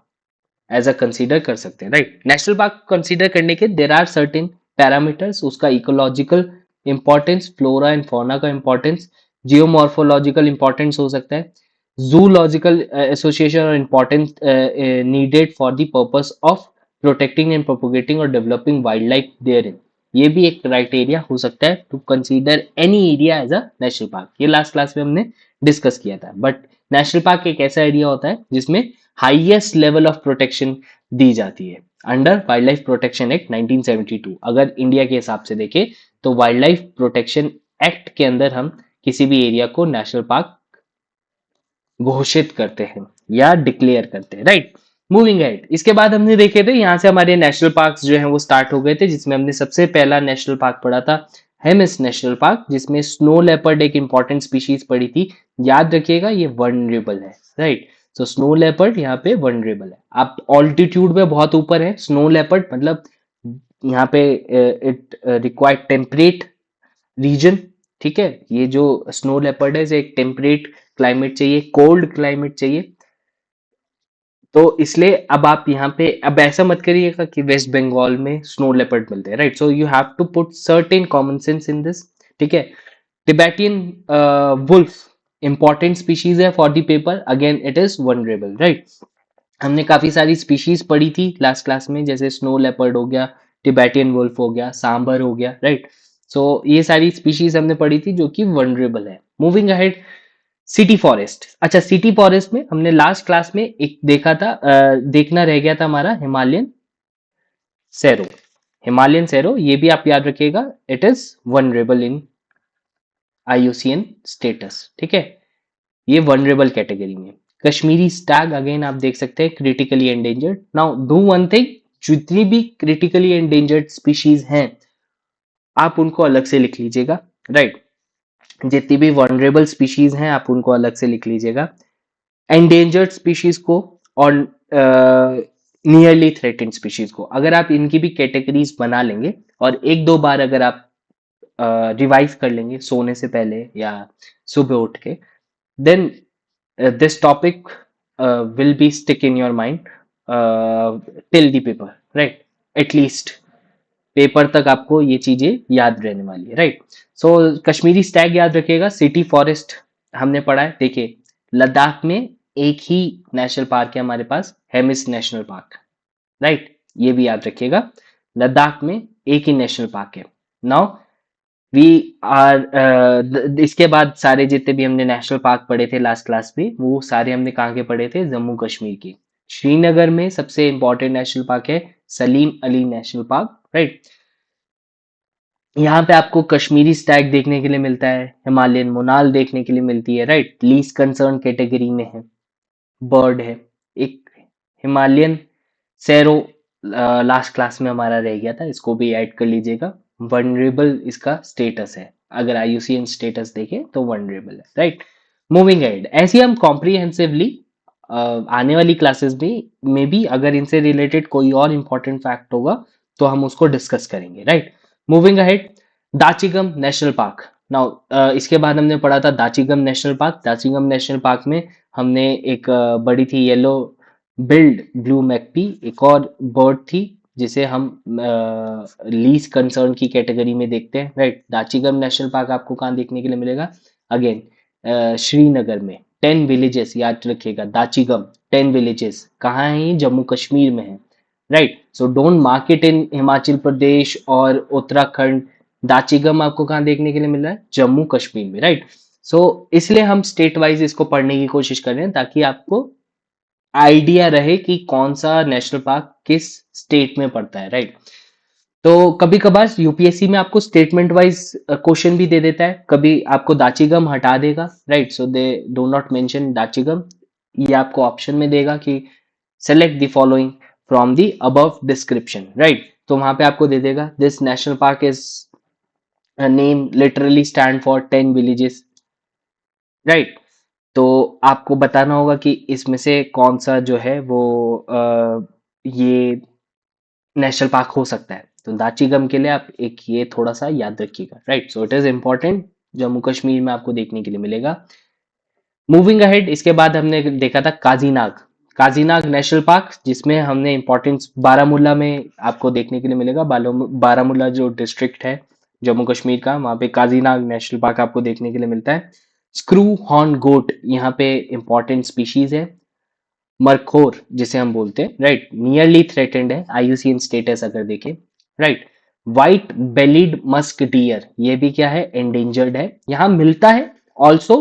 as a consider कर सकते हैं, राइट। नेशनल पार्क कंसीडर करने के देर आर सर्टेन पैरामीटर्स, उसका ecological importance, flora and fauna का इंपॉर्टेंस, जियोमॉर्फोलॉजिकल इंपॉर्टेंस हो सकता है, zoological association or important needed for the purpose of protecting and propagating or developing wildlife therein, ये भी एक क्राइटेरिया हो सकता है to consider any area as a national park. ये लास्ट क्लास में हमने डिस्कस किया था। बट नेशनल पार्क एक ऐसा एरिया होता है जिसमें हाईएस्ट लेवल ऑफ प्रोटेक्शन दी जाती है under wild life protection act 1972। अगर इंडिया के हिसाब से देखें तो वाइल्ड लाइफ प्रोटेक्शन एक्ट के अंदर हम किसी भी एरिया को नेशनल पार्क घोषित करते हैं या डिक्लेयर करते हैं, राइट। मूविंग एड, इसके बाद हमने देखे थे यहाँ से हमारे नेशनल पार्क्स जो हैं वो स्टार्ट हो गए थे, जिसमें हमने सबसे पहला नेशनल पार्क पढ़ा था हेमिस नेशनल पार्क, जिसमें स्नो लेपर्ड एक इंपॉर्टेंट स्पीशीज पड़ी थी। याद रखिएगा ये वनरेबल है, राइट। तो स्नो लेपर्ड यहाँ पे वनरेबल है। आप ऑल्टीट्यूड में बहुत ऊपर है, स्नो लेपर्ड मतलब यहाँ पे इट रिक्वायर्ड टेम्परेट रीजन, ठीक है। ये जो स्नो लेपर्ड है इसे एक टेम्परेट क्लाइमेट चाहिए, कोल्ड क्लाइमेट चाहिए। तो इसलिए अब आप यहाँ पे अब ऐसा मत करिएगा कि वेस्ट बंगाल में स्नो लेपर्ड मिलते हैं, right. So you have to put certain common sense in this, ठीक है। टिबेटियन वुल्फ इंपॉर्टेंट स्पीशीज है for the paper, again it is vulnerable, right. हमने काफी सारी स्पीशीज पढ़ी थी लास्ट क्लास में, जैसे स्नो लेपर्ड हो गया, टिबेटियन वुल्फ हो गया, सांबर हो गया, राइट। सो ये सारी स्पीशीज हमने पढ़ी थी जो कि वनरेबल है। Moving ahead, city forest. अच्छा, सिटी फॉरेस्ट में हमने लास्ट क्लास में एक देखा था, देखना रह गया था हमारा हिमालयन सेरो। हिमालयन सेरो ये भी आप याद रखिएगा, it is vulnerable in IUCN status, ठीक है। ये वनरेबल कैटेगरी में। कश्मीरी स्टैग अगेन आप देख सकते हैं critically endangered. Now do one thing, जितनी भी क्रिटिकली एंडेंजर्ड स्पीशीज हैं आप उनको अलग से लिख लीजिएगा, राइट। जितनी भी वनरेबल स्पीशीज हैं आप उनको अलग से लिख लीजिएगा, एंडेंजर्ड स्पीशीज को और नियरली थ्रेटेंड स्पीशीज को। अगर आप इनकी भी कैटेगरीज बना लेंगे और एक दो बार अगर आप रिवाइज कर लेंगे सोने से पहले या सुबह उठ के, then this topic will be stick in your mind till the paper, right? At least paper तक आपको ये चीजें याद रहने वाली है, राइट। सो कश्मीरी स्टैग याद रखिएगा। सिटी फॉरेस्ट हमने पढ़ा है, देखिए लद्दाख में एक ही नेशनल पार्क है हमारे पास, हेमिस नेशनल पार्क, राइट। ये भी याद रखिएगा, लद्दाख में एक ही नेशनल पार्क है। नाउ वी आर इसके बाद सारे जितने भी हमने नेशनल पार्क पढ़े थे लास्ट क्लास में, वो सारे हमने कहाँ के पढ़े थे, जम्मू कश्मीर के। श्रीनगर में सबसे इंपॉर्टेंट नेशनल पार्क है Salim Ali national park, right. यहाँ पे आपको कश्मीरी स्टैग देखने के लिए मिलता है, हिमालयन मोनाल देखने के लिए मिलती है, राइट। लीस्ट कंसर्न कैटेगरी में है, बर्ड है। एक हिमालयन सैरो लास्ट क्लास में हमारा रह गया था, इसको भी ऐड कर लीजिएगा। वनरेबल इसका स्टेटस है, अगर IUCN स्टेटस देखें तो वनरेबल है, राइट। मूविंग एड, ऐसे ही हम कॉम्प्रिहेंसिवली आने वाली क्लासेस में भी अगर इनसे रिलेटेड कोई और इंपॉर्टेंट फैक्ट होगा तो हम उसको डिस्कस करेंगे, right. Moving ahead, Dachigam national park. Now इसके बाद हमने पढ़ा था Dachigam national park. Dachigam national park में हमने एक बड़ी थी येलो बिल्ड ब्लू मैकपी, एक और बर्ड थी जिसे हम लीस्ट कंसर्न की कैटेगरी में देखते हैं, राइट। दाचिगम नेशनल पार्क आपको कहाँ देखने के लिए मिलेगा, अगेन श्रीनगर में। 10 विलेजेस याद रखिएगा, दाचिगम 10 विलेजेस कहाँ है, ये जम्मू कश्मीर में है, right. So don't mark it in Himachal Pradesh और उत्तराखंड। दाचिगम आपको कहाँ देखने के लिए मिल रहा है, जम्मू कश्मीर में, राइट। सो इसलिए हम स्टेट वाइज इसको पढ़ने की कोशिश कर रहे हैं ताकि आपको आइडिया रहे कि कौन सा नेशनल पार्क किस स्टेट में पड़ता है, राइट। तो कभी कभार यूपीएससी में आपको स्टेटमेंट वाइज क्वेश्चन भी दे देता है, कभी आपको दाचिगम हटा देगा, right. So they do not mention Dachigam, ये आपको ऑप्शन में देगा कि select the following from the above description, right. तो वहां पे आपको दे देगा this national park is name literally stand for 10 villages, right. तो आपको बताना होगा कि इसमें से कौन सा जो है वो ये नेशनल पार्क हो सकता है। तो दाचिगम के लिए आप एक ये थोड़ा सा याद रखिएगा, right. So it is important, Jammu Kashmir में आपको देखने के लिए मिलेगा। मूविंग अहेड, इसके बाद हमने देखा था काजीनाग। काजीनाग नेशनल पार्क जिसमें हमने इंपॉर्टेंस बारामूला में आपको देखने के लिए मिलेगा। बारामूला जो डिस्ट्रिक्ट है जम्मू कश्मीर का, वहां पे काजीनाग नेशनल पार्क आपको देखने के लिए मिलता है। स्क्रू हॉर्न गोट यहाँ पे इंपॉर्टेंट स्पीशीज है। मरखोर जिसे हम बोलते हैं, राइट, नियरली थ्रेटेंड है IUCN स्टेटस अगर देखें, right. White bellied musk dear, ये भी क्या है, एंडेंजर्ड है, यहाँ मिलता है ऑल्सो।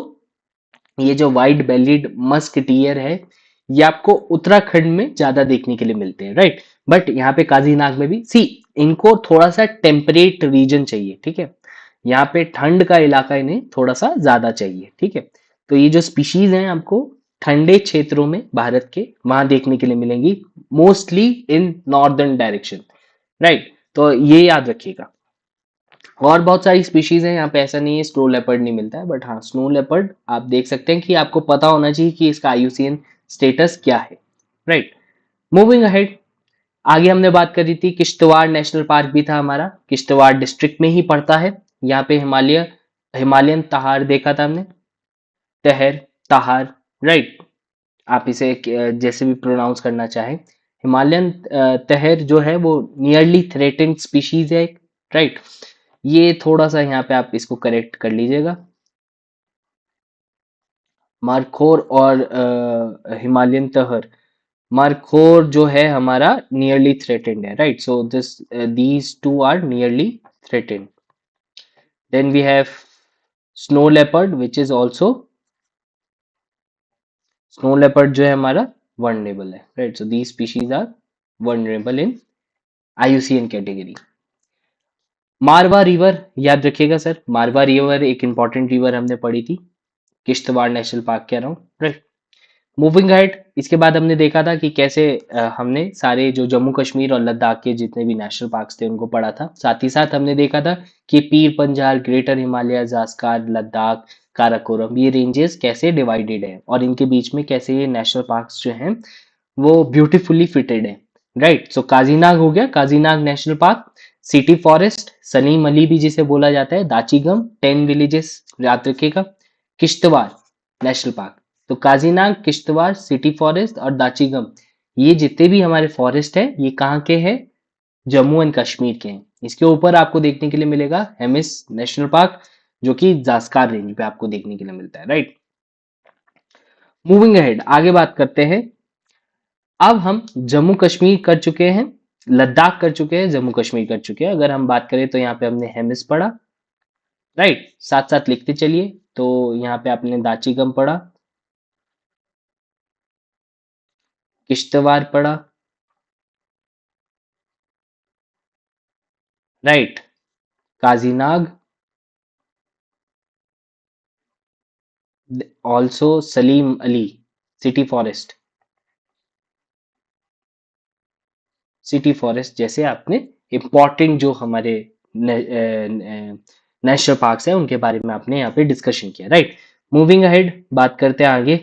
ये जो व्हाइट बेलीड मस्क डियर है ये आपको उत्तराखंड में ज्यादा देखने के लिए मिलते हैं, राइट। बट यहाँ पे काजीनाग में भी सी, इनको थोड़ा सा टेम्परेट रीजन चाहिए, ठीक है। यहाँ पे ठंड का इलाका इन्हें थोड़ा सा ज्यादा चाहिए, ठीक है। तो ये जो स्पीशीज हैं आपको ठंडे क्षेत्रों में भारत के वहां देखने के लिए मिलेंगी, mostly in northern direction, right. तो ये याद रखिएगा। और बहुत सारी स्पीशीज हैं यहाँ पे, ऐसा नहीं है स्नो लेपर्ड नहीं मिलता है, बट हाँ स्नो लेपर्ड आप देख सकते हैं कि आपको पता होना चाहिए कि इसका IUCN स्टेटस क्या है, राइट। मूविंग अहेड, आगे हमने बात करी थी किश्तवाड़ नेशनल पार्क भी था हमारा, किश्तवाड़ डिस्ट्रिक्ट में ही पड़ता है। यहाँ पे हिमालयन तहार देखा था हमने, तहर, तहार, राइट। आप इसे जैसे भी प्रोनाउंस करना चाहें। हिमालयन तहर जो है वो नियरली थ्रेटेंड स्पीशीज है, राइट। ये थोड़ा सा यहाँ पे आप इसको करेक्ट कर लीजिएगा। मारखोर और हिमालयन तहर, मारखोर जो है हमारा नियरली थ्रेटेंड है, right. So this these two are nearly threatened. Then we have snow leopard which is also, snow leopard जो है हमारा वनरेबल है, right. So these species are vulnerable in IUCN category. Marwa river याद रखिएगा sir, Marwa river एक important river हमने पढ़ी थी, किश्तवाड़ नेशनल पार्क के अराउंड, राइट। मूविंग हेड, इसके बाद हमने देखा था कि कैसे हमने सारे जो जम्मू कश्मीर और लद्दाख के जितने भी नेशनल पार्क्स थे उनको पढ़ा था। साथ ही साथ हमने देखा था कि पीर पंजाल, ग्रेटर हिमालय, जास्कार, लद्दाख, काराकोरम, ये रेंजेस कैसे डिवाइडेड है और इनके बीच में कैसे ये नेशनल पार्क्स जो हैं वो ब्यूटीफुली फिटेड है, राइट। सो काजीनाग हो गया, Kazinag national park. City forest, Salim Ali भी जिसे बोला जाता है, दाचीगम, 10 विलेजेस याद रखिएगा। किश्तवाड़ नेशनल पार्क, तो काजीनाग, किश्तवाड़, सिटी फॉरेस्ट और दाचीगम, ये जितने भी हमारे फॉरेस्ट है ये कहाँ के हैं, जम्मू एंड कश्मीर के हैं। इसके ऊपर आपको देखने के लिए मिलेगा हेमिस नेशनल पार्क, जो कि जास्कार रेंज पे आपको देखने के लिए मिलता है, राइट। मूविंग अहेड, आगे बात करते हैं। अब हम जम्मू कश्मीर कर चुके हैं, लद्दाख कर चुके हैं, जम्मू कश्मीर कर चुके हैं। अगर हम बात करें तो यहाँ पे हमने हेमिस पढ़ा, राइट, साथ साथ लिखते चलिए। तो यहाँ पे आपने दाचीगम पढ़ा, किश्तवाड़ पढ़ा, right, Kazinag, also Salim Ali, city forest, city forest जैसे आपने इंपॉर्टेंट जो हमारे नेशनल पार्क्स हैं उनके बारे में आपने यहाँ पे डिस्कशन किया, राइट। मूविंग अहेड, बात करते हैं आगे।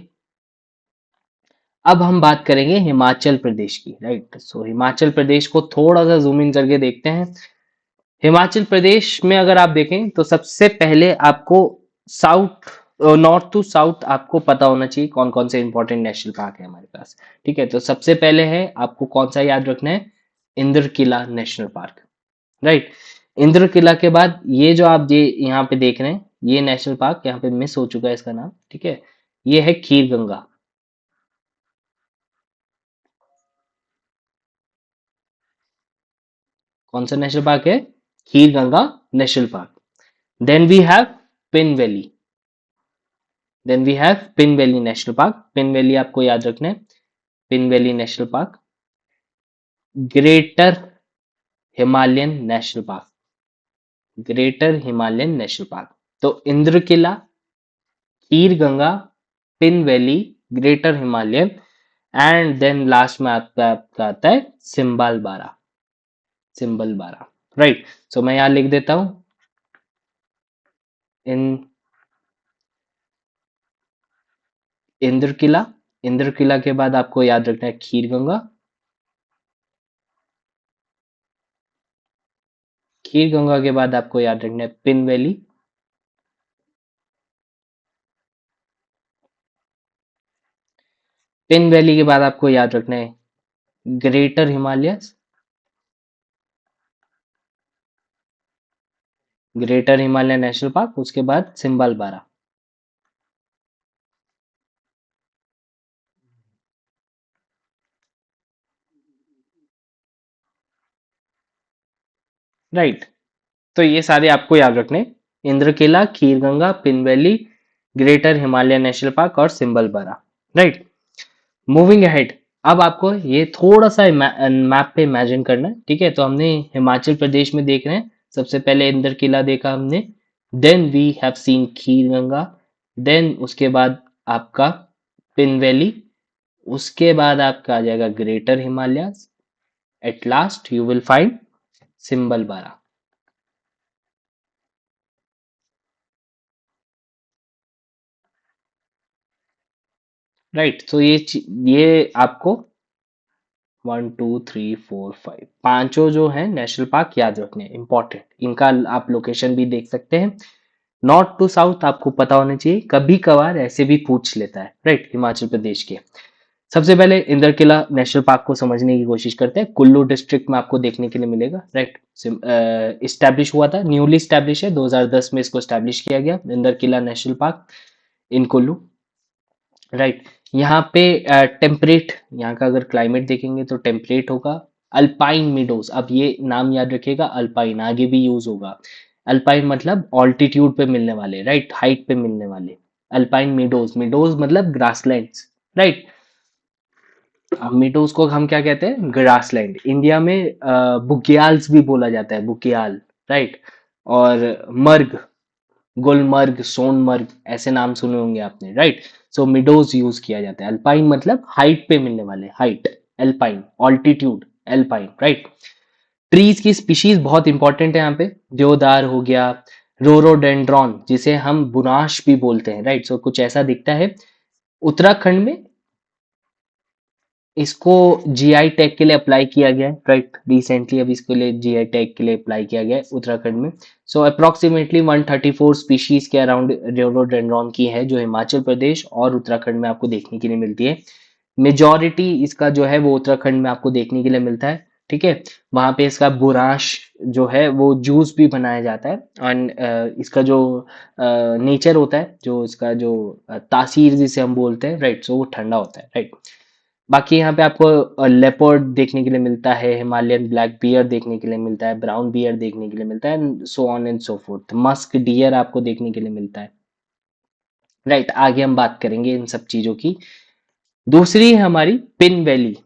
अब हम बात करेंगे हिमाचल प्रदेश की, राइट। सो हिमाचल प्रदेश को थोड़ा सा जूम इन करके देखते हैं। हिमाचल प्रदेश में अगर आप देखें तो सबसे पहले आपको साउथ, नॉर्थ टू साउथ आपको पता होना चाहिए कौन कौन से इंपॉर्टेंट नेशनल पार्क है हमारे पास, ठीक है। तो सबसे पहले है आपको कौन सा याद रखना है, Indra Kila national park, right. Indra किला के बाद ये जो आप ये यहाँ पे देख रहे हैं ये नेशनल पार्क यहाँ पे मिस हो चुका है इसका नाम, ठीक है। ये है खीर गंगा, कौन सा नेशनल पार्क है, Kheer Ganga national park. Then we have Pin Valley, then we have Pin valley national park. Pin Valley आपको याद रखना है, Pin valley national park. Greater Himalayan national park, greater Himalayan national park. तो Indra Kila, Kheer Ganga, Pin Valley, greater Himalayan, and then last में आपका आता है सिंबाल बारा, सिंबल बारा, राइट। सो मैं यहाँ लिख देता हूं, इन इंद्र किला, इंद्र किला के बाद आपको याद रखना है खीर गंगा, खीर गंगा के बाद आपको याद रखना है पिन वैली, पिन वैली के बाद आपको याद रखना है greater Himalaya, greater Himalaya national park, उसके बाद सिंबल बारा, राइट। तो ये सारे आपको याद रखने, Indra Kila, Kheer Ganga, Pin Valley, greater Himalaya national park और सिंबल बारा, राइट। मूविंग अहेड, अब आपको ये थोड़ा सा मैप पे इमेजिन करना है, ठीक है। तो हमने हिमाचल प्रदेश में देख रहे हैं, सबसे पहले इंद्र किला देखा हमने, then we have seen Kheer Ganga, देन उसके बाद आपका पिन वैली, उसके बाद आपका आ जाएगा greater Himalaya, at last you will find symbol बारा, राइट। तो ये आपको 1 2 3 4 5 पांचों जो है नेशनल पार्क याद रखने हैं, इंपॉर्टेंट, इनका आप लोकेशन भी देख सकते हैं। नॉर्थ टू साउथ आपको पता होना चाहिए, कभी कभार ऐसे भी पूछ लेता है, राइट, हिमाचल प्रदेश के। सबसे पहले इंद्र किला नेशनल पार्क को समझने की कोशिश करते हैं, कुल्लू डिस्ट्रिक्ट में आपको देखने के लिए मिलेगा, राइट। इस्टेब्लिश हुआ था, न्यूली स्टैब्लिश है, 2010 में इसको स्टैब्लिश किया गया, Indra Kila national park in Kullu, right. यहाँ पे टेम्परेट, यहाँ का अगर क्लाइमेट देखेंगे तो टेम्परेट होगा। अल्पाइन मीडोज, अब ये नाम याद रखिएगा, अल्पाइन आगे भी यूज होगा। अल्पाइन मतलब ऑल्टीट्यूड पे मिलने वाले, राइट, हाइट पे मिलने वाले। अल्पाइन मीडोज, मीडोज मतलब ग्रासलैंड्स, राइट। मीडोज को हम क्या कहते हैं, ग्रासलैंड। इंडिया में बुग्याल्स भी बोला जाता है, बुग्याल, राइट। और मर्ग, गुलमर्ग, सोनमर्ग, ऐसे नाम सुने होंगे आपने, राइट। सो मिडोज यूज किया जाता है। अल्पाइन मतलब हाइट पे मिलने वाले, height, alpine, altitude, alpine, right. Trees की स्पीशीज बहुत इंपॉर्टेंट है यहाँ पे। देवदार हो गया, रोरोडेंड्रॉन जिसे हम बुनाश भी बोलते हैं, राइट। सो कुछ ऐसा दिखता है। उत्तराखंड में इसको जीआई टैग के लिए अप्लाई किया गया है, राइट। रिसेंटली अभी इसके लिए जीआई टैग के लिए अप्लाई किया गया है उत्तराखंड में। सो अप्रोक्सीमेटली 134 स्पीशीज के अराउंड रेडोडेंड्रॉन की है, जो हिमाचल प्रदेश और उत्तराखंड में आपको देखने के लिए मिलती है। मेजॉरिटी इसका जो है वो उत्तराखंड में आपको देखने के लिए मिलता है, ठीक है। वहां पे इसका बुरांश जो है वो जूस भी बनाया जाता है। एंड इसका जो नेचर होता है, जो इसका जो तासीर जिसे हम बोलते हैं, राइट, सो वो ठंडा होता है, राइट। बाकी यहाँ पे आपको लेपर्ड देखने के लिए मिलता है, हिमालयन ब्लैक बियर देखने के लिए मिलता है, ब्राउन बियर देखने के लिए मिलता है, सो on and so fourth. Musk deer आपको देखने के लिए मिलता है, राइट। आगे हम बात करेंगे इन सब चीजों की। दूसरी है हमारी pin valley,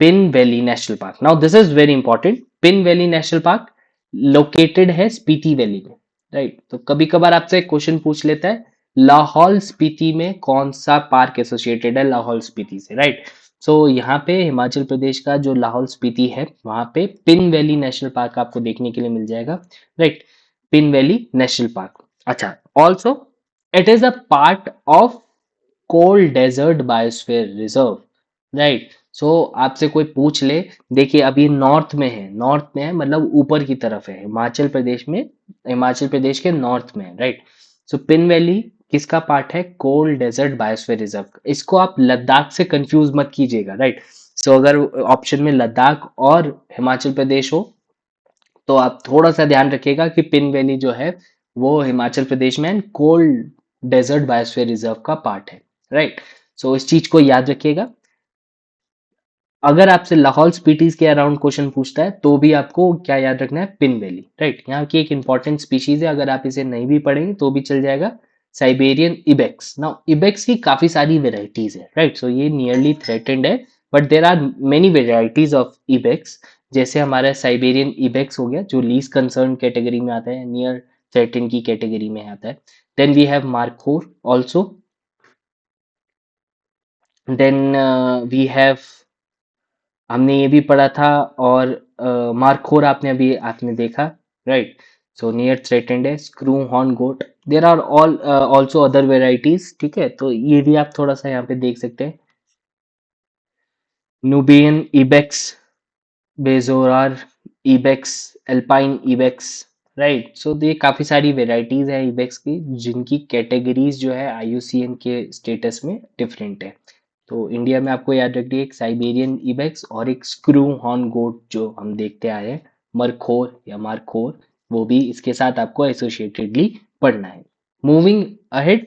pin valley national park. Now this is very important. Pin valley national park located है स्पीति वैली में, राइट। तो कभी कभार आपसे क्वेश्चन पूछ लेता है, लाहौल स्पीति में कौन सा पार्क एसोसिएटेड है लाहौल स्पीति से, राइट। सो यहाँ पे हिमाचल प्रदेश का जो लाहौल स्पीति है, वहां पे पिन वैली नेशनल पार्क आपको देखने के लिए मिल जाएगा, right. Pin valley national park. अच्छा, also it is a part of cold desert biosphere reserve, right. So आपसे कोई पूछ ले, देखिए अभी नॉर्थ में है, नॉर्थ में है मतलब ऊपर की तरफ है, हिमाचल प्रदेश में, हिमाचल प्रदेश के नॉर्थ में है, राइट। सो पिन वैली किसका पार्ट है? Cold desert biosphere reserve. इसको आप लद्दाख से कंफ्यूज मत कीजिएगा, राइट। सो अगर ऑप्शन में लद्दाख और हिमाचल प्रदेश हो तो आप थोड़ा सा ध्यान रखिएगा कि पिन वैली जो है वो हिमाचल प्रदेश में कोल्ड डेजर्ट बायोस्फीयर रिजर्व का पार्ट है, राइट। सो इस चीज को याद रखिएगा। अगर आपसे लाहौल स्पीटीज के अराउंड क्वेश्चन पूछता है तो भी आपको क्या याद रखना है? Pin valley, right. यहाँ की एक इंपॉर्टेंट स्पीशीज है, अगर आप इसे नहीं भी पढ़ेंगे तो भी चल जाएगा, साइबेरियन इबेक्स। नाउ इबेक्स की काफी सारी वेराइटीज है, राइट। सो ये नियरली थ्रेटेंड है, but there are many varieties of ibex. जैसे हमारा साइबेरियन इबेक्स हो गया, जो लीस्ट कंसर्न कैटेगरी में आता है, नियर थ्रेटेंड की कैटेगरी में आता है। Then we have markhor also. Then we have, हमने ये भी पढ़ा था, और मार्कोर आपने देखा, राइट। सो नियर थ्रेटेंड है, screw horn goat. There are all also other varieties, ठीक है। तो ये भी आप थोड़ा सा यहाँ पे देख सकते हैं। Nubian ibex, bezoar ibex, alpine ibex, right. सो ये काफी सारी वेराइटीज है इबेक्स की, जिनकी कैटेगरीज जो है आईयूसीएन के स्टेटस में डिफरेंट है। तो इंडिया में आपको याद रखिए, एक साइबेरियन इबेक्स और एक स्क्रू हॉर्न गोट जो हम देखते आए हैं, मरखोर या मारखोर, वो भी इसके साथ आपको एसोसिएटेडली पढ़ना है। Moving ahead,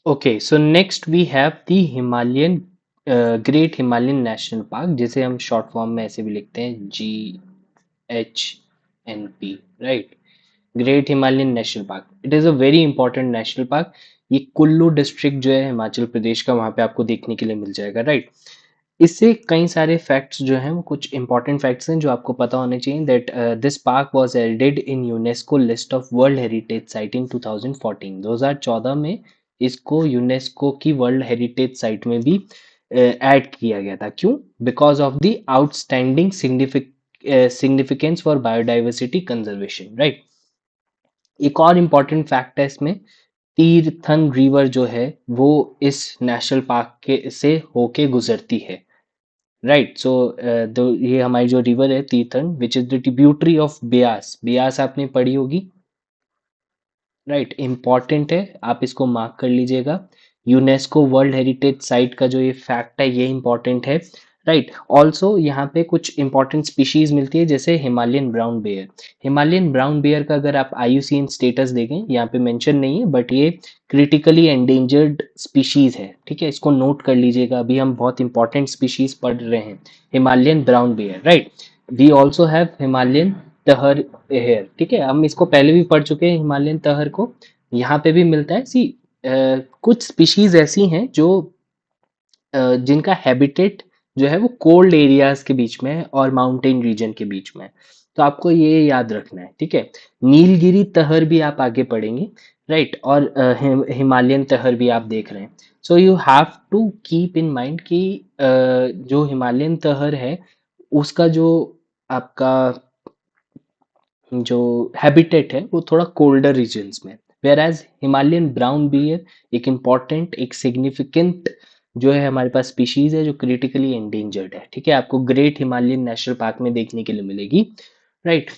okay. So next we have the Himalayan, great Himalayan national park, जिसे हम शॉर्ट फॉर्म में ऐसे भी लिखते हैं, GHNP, right. Great Himalayan national park, it is a very important national park. ये कुल्लू डिस्ट्रिक्ट जो है हिमाचल प्रदेश का, वहाँ पे आपको देखने के लिए मिल जाएगा, राइट। इससे कई सारे फैक्ट्स जो हैं, वो कुछ इंपॉर्टेंट फैक्ट्स हैं जो आपको पता होने चाहिए। That this park was added in UNESCO list of world heritage site in 2014। 2014 में इसको यूनेस्को की वर्ल्ड हेरिटेज साइट में भी ऐड किया गया था। क्यों? Because of the outstanding significance for biodiversity conservation, right. एक और इम्पॉर्टेंट फैक्ट है इसमें, तीर्थन रिवर जो है वो इस नेशनल पार्क के से होके गुजरती है, राइट। सो ये हमारी जो रिवर है Tirthan, which is the tributary of Beas. Beas आपने पढ़ी होगी, राइट। इंपॉर्टेंट है, आप इसको मार्क कर लीजिएगा। यूनेस्को वर्ल्ड हेरिटेज साइट का जो ये फैक्ट है ये इंपॉर्टेंट है, राइट। ऑल्सो यहाँ पे कुछ इंपॉर्टेंट स्पीशीज मिलती है, जैसे Himalayan brown bear. Himalayan brown bear का अगर आप आईयूसीएन स्टेटस देखें, यहाँ पे मेंशन नहीं है, बट ये क्रिटिकली एंडेंजर्ड स्पीशीज है, ठीक है। इसको नोट कर लीजिएगा, अभी हम बहुत इंपॉर्टेंट स्पीशीज पढ़ रहे हैं, Himalayan brown bear, right. We also have Himalayan tahr hare, ठीक है। हम इसको पहले भी पढ़ चुके हैं, हिमालयन तहर को, यहाँ पे भी मिलता है। सी कुछ स्पीशीज ऐसी हैं जो जिनका हैबिटेट जो है वो कोल्ड एरियाज के बीच में है और माउंटेन रीजन के बीच में है। तो आपको ये याद रखना है, ठीक है। नीलगिरी तहर भी आप आगे पढ़ेंगे, राइट, और हिमालयन तहर भी आप देख रहे हैं। So you have to keep in mind कि जो हिमालयन तहर है उसका जो आपका जो हैबिटेट है वो थोड़ा कोल्डर रीजन्स में, where as Himalayan brown bear एक इम्पॉर्टेंट एक सिग्निफिकेंट जो है हमारे पास स्पीशीज है जो क्रिटिकली एंडेंजर्ड है, ठीक है, आपको ग्रेट हिमालयन नेशनल पार्क में देखने के लिए मिलेगी, राइट।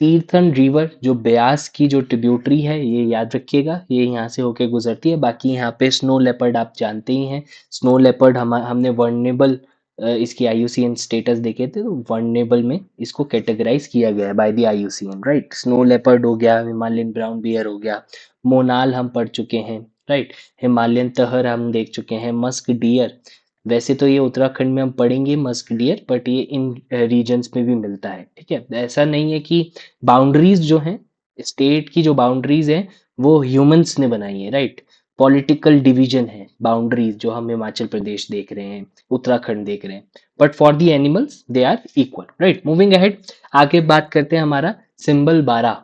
तीर्थन रिवर जो ब्यास की जो ट्रिब्यूटरी है ये याद रखिएगा, ये यहाँ से होके गुजरती है। बाकी यहाँ पे स्नो लेपर्ड आप जानते ही हैं, स्नो लेपर्ड हमने वर्नेबल इसकी आईयूसीएन स्टेटस देखे थे, तो वर्नेबल में इसको कैटेगराइज किया गया है by the IUCN, right. Snow leopard हो गया, हिमालयन ब्राउन बियर हो गया, मोनाल हम पढ़ चुके हैं, राइट। हिमालयन तहर हम देख चुके हैं, मस्क डियर, वैसे तो ये उत्तराखंड में हम पढ़ेंगे मस्क डियर, बट ये इन रीजन्स में भी मिलता है, ठीक है। ऐसा नहीं है कि बाउंड्रीज जो हैं, स्टेट की जो बाउंड्रीज हैं वो ह्यूमंस ने बनाई है, राइट। पॉलिटिकल डिवीजन है बाउंड्रीज जो हम हिमाचल प्रदेश देख रहे हैं, उत्तराखंड देख रहे हैं, but for the animals they are equal, right. Moving ahead, आगे बात करते हैं हमारा सिंबल 12,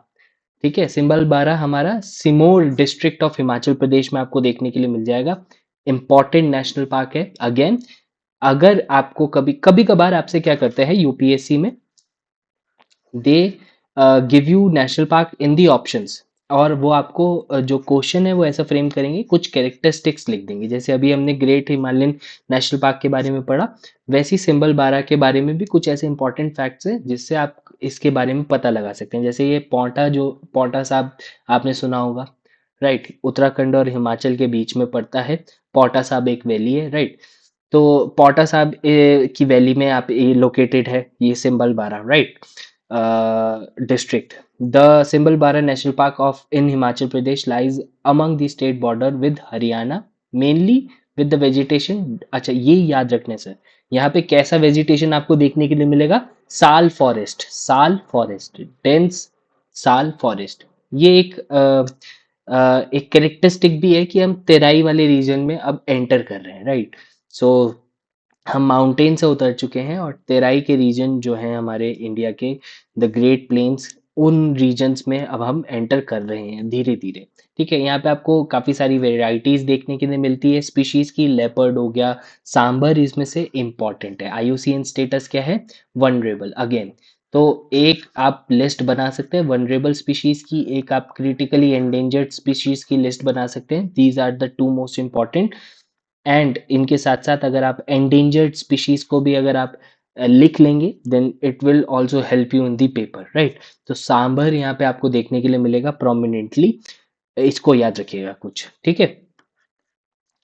ठीक है। सिंबल 12 हमारा सिमोर डिस्ट्रिक्ट ऑफ हिमाचल प्रदेश में आपको देखने के लिए मिल जाएगा। इंपॉर्टेंट नेशनल पार्क है अगेन। अगर आपको कभी कभी कभार आपसे क्या करते हैं यूपीएससी में, they give you national park in the options, और वो आपको जो क्वेश्चन है वो ऐसा फ्रेम करेंगे, कुछ कैरेक्टरिस्टिक्स लिख देंगे, जैसे अभी हमने ग्रेट हिमालयन नेशनल पार्क के बारे में पढ़ा, वैसे ही सिंबल 12 के बारे में भी कुछ ऐसे इंपॉर्टेंट फैक्ट्स हैं जिससे आप इसके बारे में पता लगा सकते हैं। जैसे ये पोंटा, जो पोंटा साहब आपने सुना होगा, राइट, उत्तराखंड और हिमाचल के बीच में पड़ता है। पोंटा साहब एक वैली है, राइट। तो पोंटा साहब की वैली में आप ये लोकेटेड है ये symbol 12, right district. The Simbal Bara National Park of in Himachal Pradesh lies among the state border with Haryana, mainly with the vegetation. अच्छा ये याद रखने से, यहाँ पे कैसा वेजिटेशन आपको देखने के लिए मिलेगा, साल फॉरेस्ट, साल फॉरेस्ट, डेंस साल फॉरेस्ट। ये एक कैरेक्टरिस्टिक भी है कि हम तेराई वाले रीजन में अब एंटर कर रहे हैं, राइट। सो हम माउंटेन से उतर चुके हैं और तेराई के रीजन जो हैं हमारे इंडिया के, द ग्रेट प्लेन्स, उन रीजन्स में अब हम एंटर कर रहे हैं धीरे धीरे, ठीक है। यहाँ पे आपको काफ़ी सारी वेराइटीज़ देखने के लिए मिलती है स्पीशीज़ की। लेपर्ड हो गया, सांबर इसमें से इम्पॉर्टेंट है। आईयूसीएन स्टेटस क्या है, वनरेबल अगेन। तो एक आप लिस्ट बना सकते हैं वनरेबल स्पीशीज़ की, एक आप क्रिटिकली एंडेंजर्ड स्पीशीज़ की लिस्ट बना सकते हैं। These are the two most important. And इनके साथ साथ अगर आप एंडेंजर्ड स्पीशीज को भी अगर आप लिख लेंगे, then it will also help you in the paper, right. तो सांभर यहाँ पे आपको देखने के लिए मिलेगा प्रोमिनेंटली, इसको याद रखिएगा कुछ, ठीक है,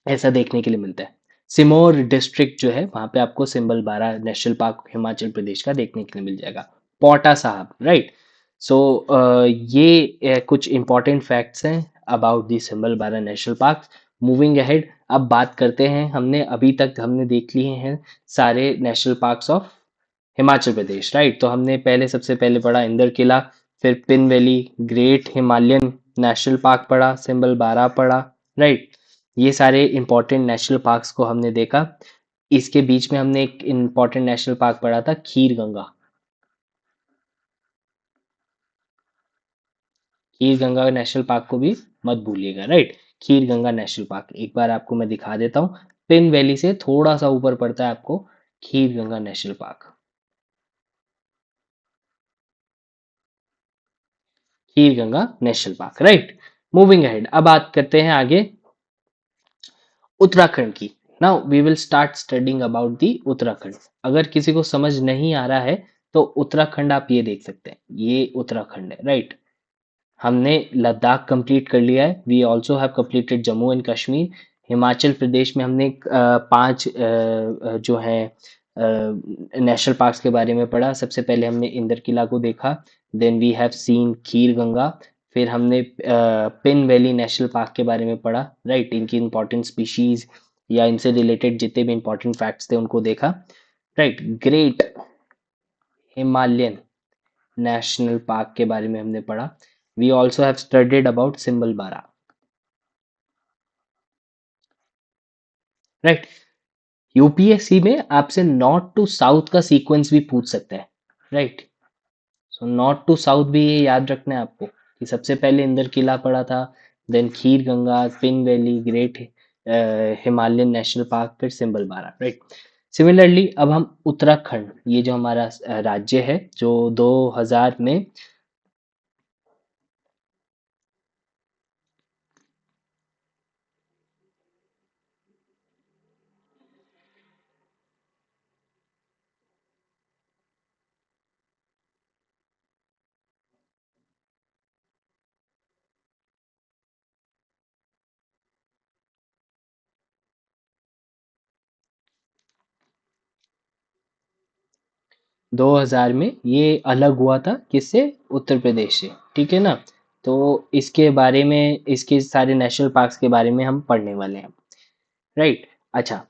ऐसा देखने के लिए मिलता है। सिमोर डिस्ट्रिक्ट जो है वहां पे आपको symbol 12 national park Himachal Pradesh का देखने के लिए मिल जाएगा। पोटा साहब, राइट। सो ये कुछ इंपॉर्टेंट फैक्ट्स हैं about the symbol 12 national park. Moving ahead, अब बात करते हैं, हमने अभी तक हमने देख लिए हैं सारे national parks of Himachal Pradesh, right. तो हमने पहले सबसे पहले पढ़ा इंदर किला, फिर pin valley, great Himalayan national park पढ़ा, सिंबल 12 पढ़ा, राइट। ये सारे इंपॉर्टेंट नेशनल पार्क्स को हमने देखा। इसके बीच में हमने एक इंपॉर्टेंट नेशनल पार्क पढ़ा था खीर गंगा, खीर गंगा नेशनल पार्क को भी मत भूलिएगा, राइट। खीर गंगा नेशनल पार्क एक बार आपको मैं दिखा देता हूँ, पिन वैली से थोड़ा सा ऊपर पड़ता है आपको Kheer Ganga national park, Kheer Ganga national park, right. Moving ahead, अब बात करते हैं आगे उत्तराखंड की। Now we will start studying about the Uttarakhand. अगर किसी को समझ नहीं आ रहा है तो उत्तराखंड आप ये देख सकते हैं, ये उत्तराखंड है, राइट। हमने लद्दाख कंप्लीट कर लिया है, we also have completed Jammu and Kashmir. Himachal Pradesh में हमने पांच जो है नेशनल पार्क्स के बारे में पढ़ा। सबसे पहले हमने इंदर किला को देखा, then we have seen Kheer Ganga, फिर हमने पिन वैली नेशनल पार्क के बारे में पढ़ा, राइट। इनकी इंपॉर्टेंट स्पीशीज या इनसे रिलेटेड जितने भी इंपॉर्टेंट फैक्ट्स थे उनको देखा, right. Great Himalayan national park के बारे में हमने पढ़ा। We also have studied about symbol 12, right. UPSC में आपसे नॉर्थ टू साउथ का सीक्वेंस भी पूछ सकता है, right. So north to south भी ये याद रखना है आपको कि सबसे पहले इंदर किला पड़ा था, then Kheer Ganga, Pin valley, great Himalayan national park, फिर सिंबल बारा, राइट। सिमिलरली अब हम उत्तराखंड, ये जो हमारा राज्य है, जो 2000 में 2000 में ये अलग हुआ था किससे? उत्तर प्रदेश से, ठीक है ना। तो इसके बारे में, इसके सारे नेशनल पार्क्स के बारे में हम पढ़ने वाले हैं, राइट। अच्छा,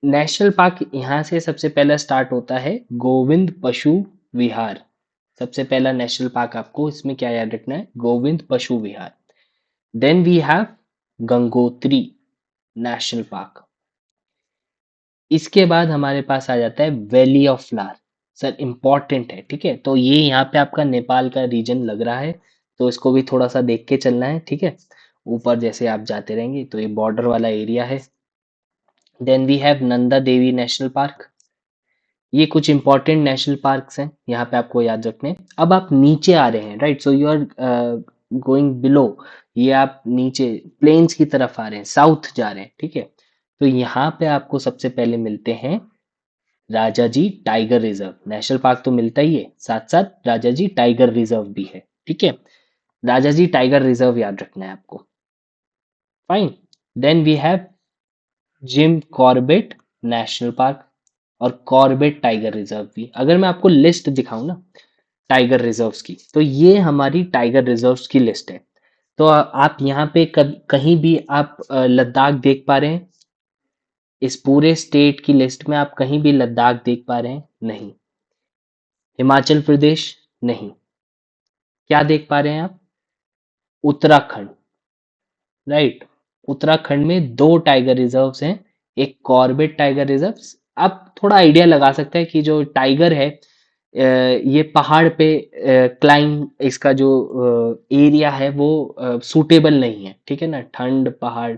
नेशनल पार्क यहाँ से सबसे पहला स्टार्ट होता है गोविंद पशु विहार। सबसे पहला नेशनल पार्क आपको इसमें क्या याद रखना है? Govind Pashu Vihar. Then we have Gangotri national park. इसके बाद हमारे पास आ जाता है valley of flower. Sir important है, ठीक है। तो ये यहाँ पे आपका नेपाल का रीजन लग रहा है, तो इसको भी थोड़ा सा देख के चलना है, ठीक है। ऊपर जैसे आप जाते रहेंगे तो ये बॉर्डर वाला एरिया है। Then we have Nanda Devi national park. ये कुछ इंपॉर्टेंट नेशनल पार्क्स हैं, यहाँ पे आपको याद रखने हैं। अब आप नीचे आ रहे हैं, right, so you are going below. ये आप नीचे प्लेन्स की तरफ आ रहे हैं, साउथ जा रहे हैं, ठीक है। तो यहाँ पे आपको सबसे पहले मिलते हैं राजा ji tiger reserve. National park तो मिलता ही है, साथ साथ राजा जी टाइगर रिजर्व भी है, ठीक है। राजा जी टाइगर रिजर्व याद रखना है आपको। Fine. Then we have Jim Corbett national park और कॉर्बेट टाइगर रिजर्व भी। अगर मैं आपको लिस्ट दिखाऊं ना टाइगर रिजर्व्स की, तो ये हमारी टाइगर रिजर्व्स की लिस्ट है। तो आप यहाँ पे कहीं भी आप लद्दाख देख पा रहे हैं? इस पूरे स्टेट की लिस्ट में आप कहीं भी लद्दाख देख पा रहे हैं? नहीं। हिमाचल प्रदेश? नहीं। क्या देख पा रहे हैं आप? उत्तराखंड, राइट। उत्तराखंड में दो टाइगर रिजर्व्स हैं, एक कॉर्बेट टाइगर रिजर्व। आप थोड़ा आइडिया लगा सकते हैं कि जो टाइगर है, ये पहाड़ पे क्लाइम, इसका जो एरिया है वो सूटेबल नहीं है, ठीक है ना, ठंड पहाड़।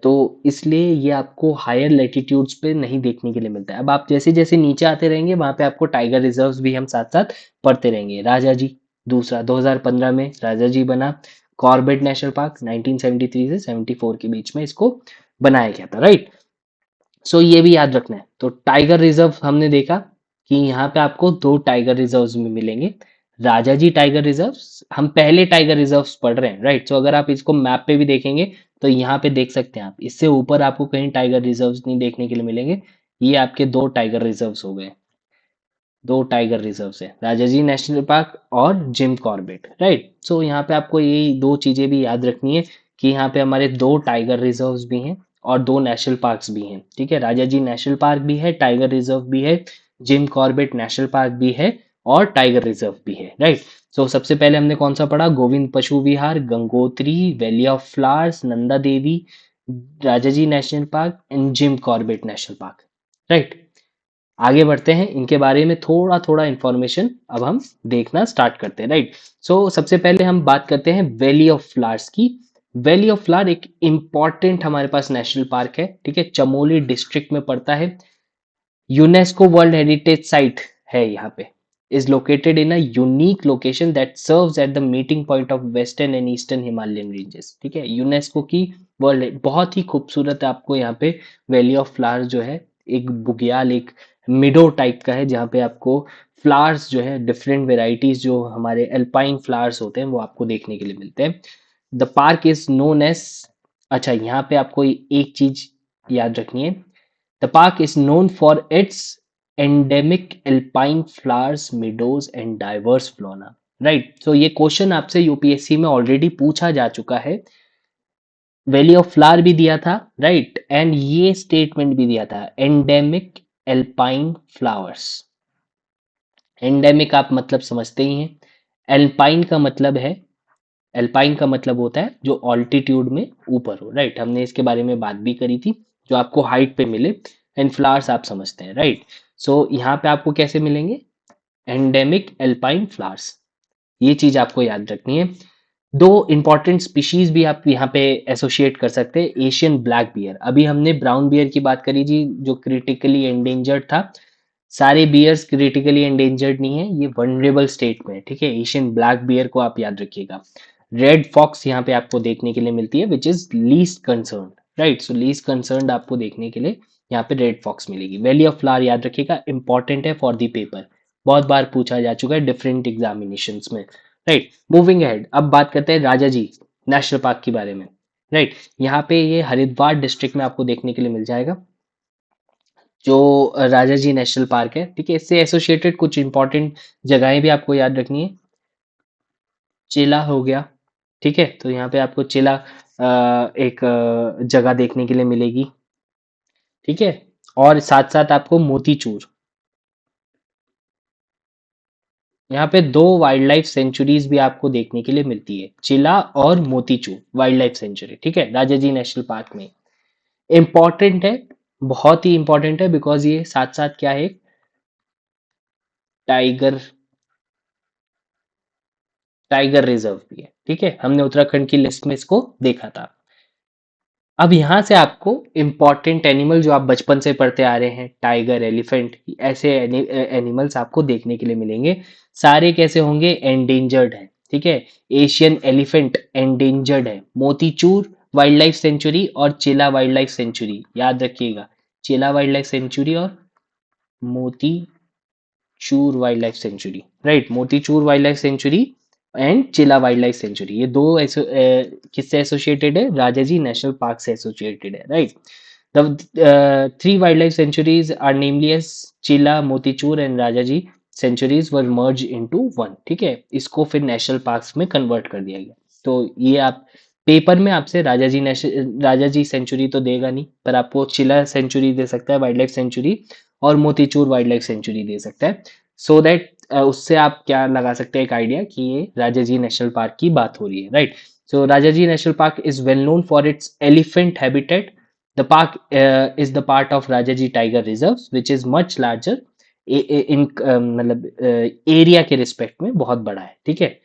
तो इसलिए ये आपको हायर लेटीट्यूड्स पे नहीं देखने के लिए मिलता है। अब आप जैसे जैसे नीचे आते रहेंगे वहां पे आपको टाइगर रिजर्व्स भी हम साथ साथ पढ़ते रहेंगे। राजा जी दूसरा 2015 में राजा जी बना। कॉर्बेट नेशनल पार्क 1973 से 74 के बीच में इसको बनाया गया था, राइट। सो ये भी याद रखना है। तो टाइगर रिजर्व हमने देखा कि यहाँ पे आपको दो टाइगर रिजर्व्स में मिलेंगे। राजा जी टाइगर रिजर्व्स, हम पहले टाइगर रिजर्व्स पढ़ रहे हैं, राइट। सो अगर आप इसको मैप पे भी देखेंगे तो यहाँ पे देख सकते हैं आप, इससे ऊपर आपको कहीं टाइगर रिजर्व्स नहीं देखने के लिए मिलेंगे। ये आपके दो टाइगर रिजर्व्स हो गए। दो टाइगर रिजर्व्स है, राजा जी नेशनल पार्क और जिम कॉर्बेट, राइट। सो यहाँ पे आपको यही दो चीजें भी याद रखनी है कि यहाँ पे हमारे दो टाइगर रिजर्व्स भी हैं और दो नेशनल पार्क्स भी हैं, ठीक है। राजा जी नेशनल पार्क भी है, टाइगर रिजर्व भी है, जिम कॉर्बेट नेशनल पार्क भी है और टाइगर रिजर्व भी है, राइट। सो सबसे पहले हमने कौन सा पढ़ा? Govind Pashu Vihar, Gangotri, valley of flowers, Nanda Devi, Raja ji national park and Jim Corbett national park, right. आगे बढ़ते हैं, इनके बारे में थोड़ा थोड़ा इंफॉर्मेशन अब हम देखना स्टार्ट करते हैं, राइट। सो सबसे पहले हम बात करते हैं वैली ऑफ फ्लावर्स की। वैली ऑफ फ्लावर एक इंपॉर्टेंट हमारे पास नेशनल पार्क है, ठीक है, चमोली डिस्ट्रिक्ट में पड़ता है। यूनेस्को वर्ल्ड हेरिटेज साइट है यहाँ पे। Is located in a unique location that serves at the meeting point of western and eastern Himalayan ranges, ठीक है। यूनेस्को की वर्ल्ड, बहुत ही खूबसूरत है आपको यहाँ पे वैली ऑफ फ्लावर जो है, एक बुग्याल, एक मिडो टाइप का है जहाँ पे आपको फ्लावर्स जो है, डिफरेंट वेराइटीज जो हमारे एल्पाइन फ्लावर्स होते हैं वो आपको देखने के लिए मिलते हैं। The park is known as, अच्छा यहाँ पे आपको एक चीज याद रखनी है। The park is known for its endemic alpine flowers, meadows and diverse flora, right. सो ये क्वेश्चन आपसे यूपीएससी में ऑलरेडी पूछा जा चुका है। वैली ऑफ फ्लावर भी दिया था, राइट, एंड ये स्टेटमेंट भी दिया था, एंडेमिक एल्पाइन फ्लावर्स। एंडेमिक आप मतलब समझते ही हैं। एल्पाइन का मतलब है, एल्पाइन का मतलब होता है जो ऑल्टीट्यूड में ऊपर हो, राइट। हमने इसके बारे में बात भी करी थी, जो आपको हाइट पे मिले। एंड फ्लावर्स आप समझते हैं, राइट। सो यहाँ पे आपको कैसे मिलेंगे? एंडेमिक एल्पाइन फ्लावर्स, ये चीज आपको याद रखनी है। दो इंपॉर्टेंट स्पीशीज भी आप यहाँ पे एसोसिएट कर सकते हैं, एशियन ब्लैक बियर, अभी हमने ब्राउन बियर की बात करी जी जो क्रिटिकली एंडेंजर्ड था, सारे बियर्स क्रिटिकली एंडेंजर्ड नहीं है, ये वनरेबल स्टेट में है, ठीक है। एशियन ब्लैक बियर को आप याद रखिएगा। रेड फॉक्स यहाँ पे आपको देखने के लिए मिलती है which is least concern, right, so least concern आपको देखने के लिए यहाँ पे रेड फॉक्स मिलेगी। वैली ऑफ फ्लावर याद रखिएगा, इंपॉर्टेंट है फॉर दी पेपर, बहुत बार पूछा जा चुका है डिफरेंट एग्जामिनेशंस में, राइट। मूविंग अहेड, अब बात करते हैं राजा जी नेशनल पार्क के बारे में, राइट। यहाँ पे ये हरिद्वार डिस्ट्रिक्ट में आपको देखने के लिए मिल जाएगा जो राजा जी नेशनल पार्क है, ठीक है। इससे एसोसिएटेड कुछ इंपॉर्टेंट जगहें भी आपको याद रखनी है। चेला हो गया, ठीक है, तो यहाँ पे आपको चेला एक जगह देखने के लिए मिलेगी, ठीक है। और साथ साथ आपको मोतीचूर, यहाँ पे दो वाइल्ड लाइफ सेंचुरीज भी आपको देखने के लिए मिलती है, चिला और मोतीचूर वाइल्ड लाइफ सेंचुरी, ठीक है, राजा जी नेशनल पार्क में। इंपॉर्टेंट है, बहुत ही इंपॉर्टेंट है, बिकॉज ये साथ साथ क्या है, टाइगर टाइगर रिजर्व भी है, ठीक है, हमने उत्तराखंड की लिस्ट में इसको देखा था। अब यहाँ से आपको इंपॉर्टेंट एनिमल जो आप बचपन से पढ़ते आ रहे हैं, टाइगर, एलिफेंट, ऐसे एनिमल्स आपको देखने के लिए मिलेंगे। सारे कैसे होंगे, एंडेंजर्ड है, ठीक है। एशियन एलिफेंट एंडेंजर्ड है, मोतीचूर वाइल्ड लाइफ सेंचुरी और चेला वाइल्ड लाइफ सेंचुरी याद रखिएगा, चेला वाइल्ड लाइफ सेंचुरी और Motichur wild life sanctuary, right, Motichur wild life sanctuary and Chila wild life sanctuary, ये दो किससे एसोसिएटेड है, राजाजी नेशनल पार्क से एसोसिएटेड है, right. The three wild life sanctuaries are namely as Chila, Motichur and Rajaji sanctuaries were merge into one, ठीक है, इसको फिर नेशनल पार्क्स में कन्वर्ट कर दिया गया। तो ये आप पेपर में आपसे राजाजी सेंचुरी तो देगा नहीं, पर आपको चिला सेंचुरी दे सकता है वाइल्ड लाइफ सेंचुरी, और मोतीचूर वाइल्ड लाइफ सेंचुरी दे सकता है, सो दैट उससे आप क्या लगा सकते हैं एक आइडिया कि ये राजाजी नेशनल पार्क की बात हो रही है, right. So Rajaji national park is well known for it's elephant habitat. The park is the part of Rajaji tiger reserve which is much larger in, मतलब एरिया के रिस्पेक्ट में बहुत बड़ा है, ठीक है।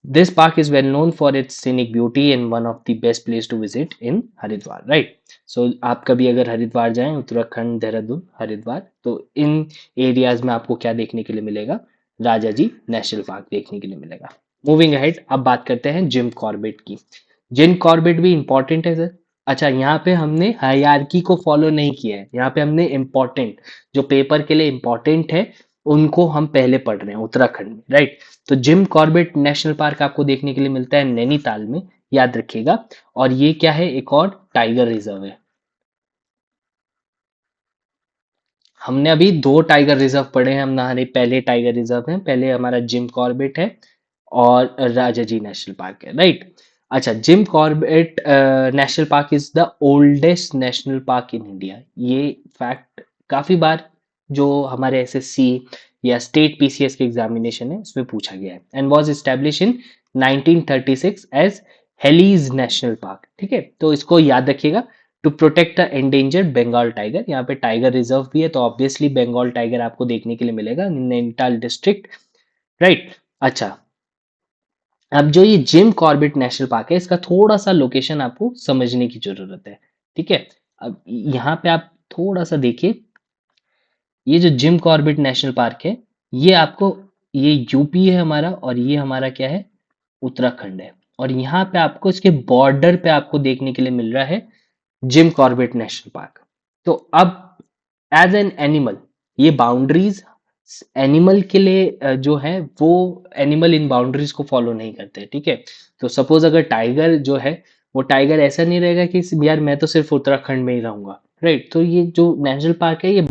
This park is well known for its scenic beauty and one of the best place to visit in Haridwar, right. So आप कभी अगर हरिद्वार जाएं, उत्तराखंड, देहरादून, हरिद्वार, तो इन एरियाज में आपको क्या देखने के लिए मिलेगा, राजा जी नेशनल पार्क देखने के लिए मिलेगा। मूविंग अहेड, अब बात करते हैं जिम कॉर्बेट की। जिम कॉर्बेट भी इंपॉर्टेंट है सर। अच्छा, यहाँ पे हमने हायरार्की को फॉलो नहीं किया है, यहाँ पे हमने इंपॉर्टेंट जो पेपर के लिए इंपॉर्टेंट है उनको हम पहले पढ़ रहे हैं उत्तराखंड में, राइट। तो जिम कॉर्बेट नेशनल पार्क आपको देखने के लिए मिलता है नैनीताल में, याद रखिएगा। और ये क्या है, एक और टाइगर रिजर्व है। हमने अभी दो टाइगर रिजर्व पढ़े हैं, हम हमारे पहले टाइगर रिजर्व है, पहले हमारा जिम कॉर्बेट है और राजाजी नेशनल पार्क है, राइट। अच्छा, gym Corbett national park is the oldest national park in India, ये फैक्ट काफी बार जो हमारे एसएससी या स्टेट पीसीएस के एग्जामिनेशन है उसमें पूछा गया है, and was establish in 1936 as Hailey's national park, ठीक है। तो इसको याद रखिएगा, to protect the endangered Bengal tiger, यहाँ पे टाइगर रिजर्व भी है तो ऑब्वियसली बंगाल टाइगर आपको देखने के लिए मिलेगा नैनीताल डिस्ट्रिक्ट, राइट। अच्छा, अब जो ये जिम कॉर्बेट नेशनल पार्क है इसका थोड़ा सा लोकेशन आपको समझने की जरूरत है, ठीक है। अब यहाँ पे आप थोड़ा सा देखिए, ये जो जिम कॉर्बेट नेशनल पार्क है, ये आपको, ये यूपी है हमारा और ये हमारा क्या है, उत्तराखंड है। और यहाँ पे आपको इसके बॉर्डर पे आपको देखने के लिए मिल रहा है जिम कॉर्बेट नेशनल पार्क। तो अब एज एन एनिमल, ये बाउंड्रीज एनिमल के लिए जो है वो एनिमल इन बाउंड्रीज को फॉलो नहीं करते, ठीक है। तो सपोज अगर टाइगर जो है, वो टाइगर ऐसा नहीं रहेगा कि यार मैं तो सिर्फ उत्तराखंड में ही रहूंगा, राइट। तो ये जो नेशनल पार्क है ये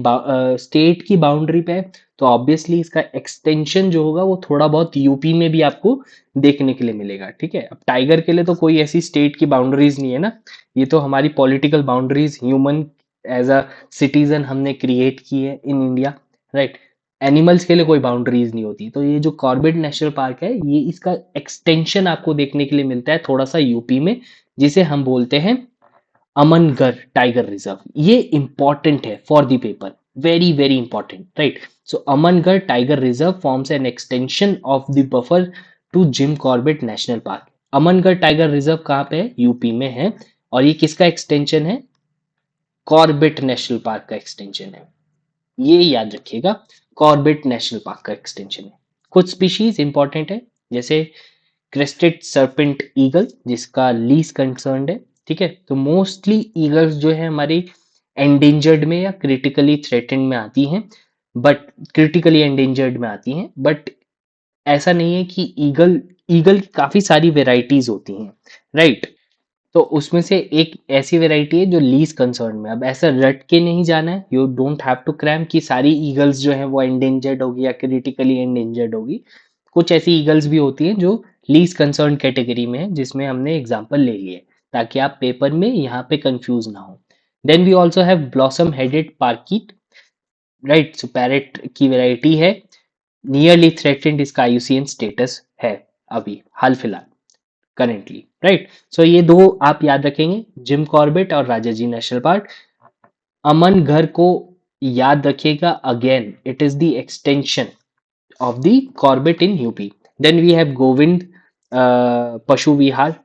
स्टेट की बाउंड्री पे है, तो ऑब्वियसली इसका एक्सटेंशन जो होगा वो थोड़ा बहुत यूपी में भी आपको देखने के लिए मिलेगा, ठीक है। अब टाइगर के लिए तो कोई ऐसी स्टेट की बाउंड्रीज नहीं है ना, ये तो हमारी political boundaries human as a citizen हमने क्रिएट की है इन इंडिया, राइट। एनिमल्स के लिए कोई बाउंड्रीज नहीं होती। तो ये जो कॉर्बेट नेशनल पार्क है, ये इसका एक्सटेंशन आपको देखने के लिए मिलता है थोड़ा सा यूपी में, जिसे हम बोलते हैं अमनगढ़ टाइगर रिजर्व। ये इंपॉर्टेंट है for the paper, very very important, right? So Amangarh Tiger Reserve forms an extension of the buffer to Jim Corbett National Park. Amangarh tiger reserve कहाँ पे है? यूपी में है। और ये किसका एक्सटेंशन है? कॉर्बेट नेशनल पार्क का एक्सटेंशन है। ये याद रखिएगा, कॉर्बेट नेशनल पार्क का एक्सटेंशन है। कुछ स्पीशीज इंपॉर्टेंट है, जैसे क्रेस्टेड सर्पेंट ईगल, जिसका लीज कंसर्न्ड है। ठीक है, तो मोस्टली ईगल्स जो है हमारी एंडेंजर्ड में या क्रिटिकली थ्रेटेंड में आती हैं, बट क्रिटिकली एंडेंजर्ड में आती हैं। बट ऐसा नहीं है कि ईगल ईगल की काफी सारी वेराइटीज होती हैं, राइट? तो उसमें से एक ऐसी वेराइटी है जो लीज कंसर्न में। अब ऐसा रट के नहीं जाना है, you don't have to cram कि सारी ईगल्स जो है वो एंडेंजर्ड होगी या क्रिटिकली एंडेंजर्ड होगी। कुछ ऐसी ईगल्स भी होती हैं जो लीज कंसर्न कैटेगरी में है, जिसमें हमने एग्जाम्पल ले लिए, ताकि आप पेपर में यहाँ पे कंफ्यूज ना हो। Then we also have blossom headed parakeet, right? So parrot की वेराइटी है, नियरली थ्रेटेंड, इसका आईयूसीएन स्टेटस है अभी हाल फिलहाल, करेंटली, राइट? सो ये दो आप याद रखेंगे, जिम कॉर्बेट और राजाजी नेशनल पार्क। अमनगढ़ को याद रखिएगा, again it is the extension of the Corbett in UP. Then we have Govind Pashu Vihar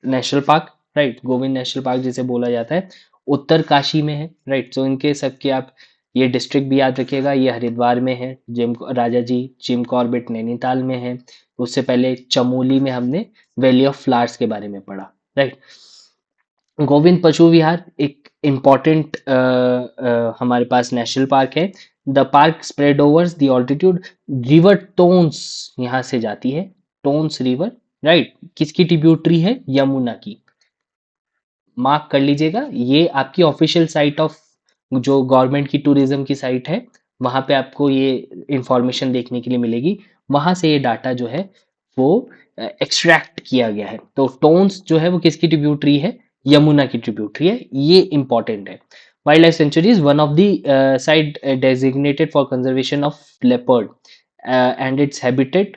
national park, right? Govind national park जिसे बोला जाता है, उत्तर काशी में है, राइट? सो इनके सबके आप ये डिस्ट्रिक्ट भी याद रखिएगा। ये हरिद्वार में है, जिम राजा जी जिम कॉर्बेट नैनीताल में है। उससे पहले चमोली में हमने वैली ऑफ फ्लावर्स के बारे में पढ़ा, राइट? गोविंद पशु विहार एक इम्पॉर्टेंट हमारे पास नेशनल पार्क है। The park spread overs the altitude, river Tons यहाँ से जाती है, टोन्स रिवर, राइट? किसकी ट्रिब्यूटरी है? यमुना की। मार्क कर लीजिएगा, ये आपकी ऑफिशियल साइट ऑफ जो गवर्नमेंट की टूरिज्म की साइट है, वहां पे आपको ये इंफॉर्मेशन देखने के लिए मिलेगी। वहां से ये डाटा जो है वो एक्सट्रैक्ट किया गया है। तो टोन्स जो है वो किसकी ट्रिब्यूटरी है? यमुना की ट्रिब्यूटरी है, ये इंपॉर्टेंट है। Wild life sanctuary is one of the site designated for conservation of leopard and its habitat